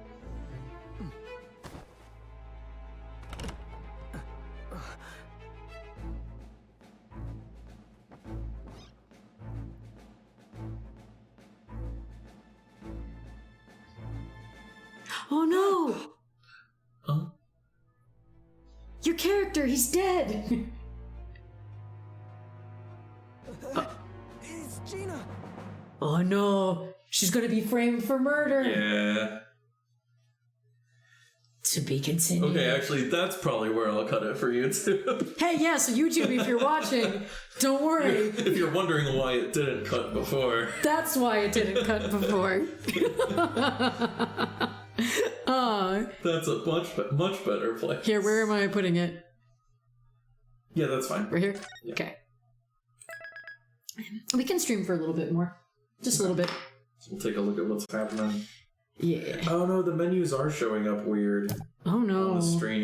Oh no! Huh? Your character, he's dead! It's Gina! Oh no, she's gonna be framed for murder. Yeah. To be continued. Okay, actually, that's probably where I'll cut it for you too. Hey, yeah, so YouTube, if you're watching, don't worry. If you're wondering why it didn't cut before. That's why it didn't cut before. That's a much better place. Here, where am I putting it? Yeah, that's fine. Right here? Yeah. Okay. We can stream for a little bit more. Just a little bit. So we'll take a look at what's happening. Yeah. Oh no, the menus are showing up weird Oh on no. the stream.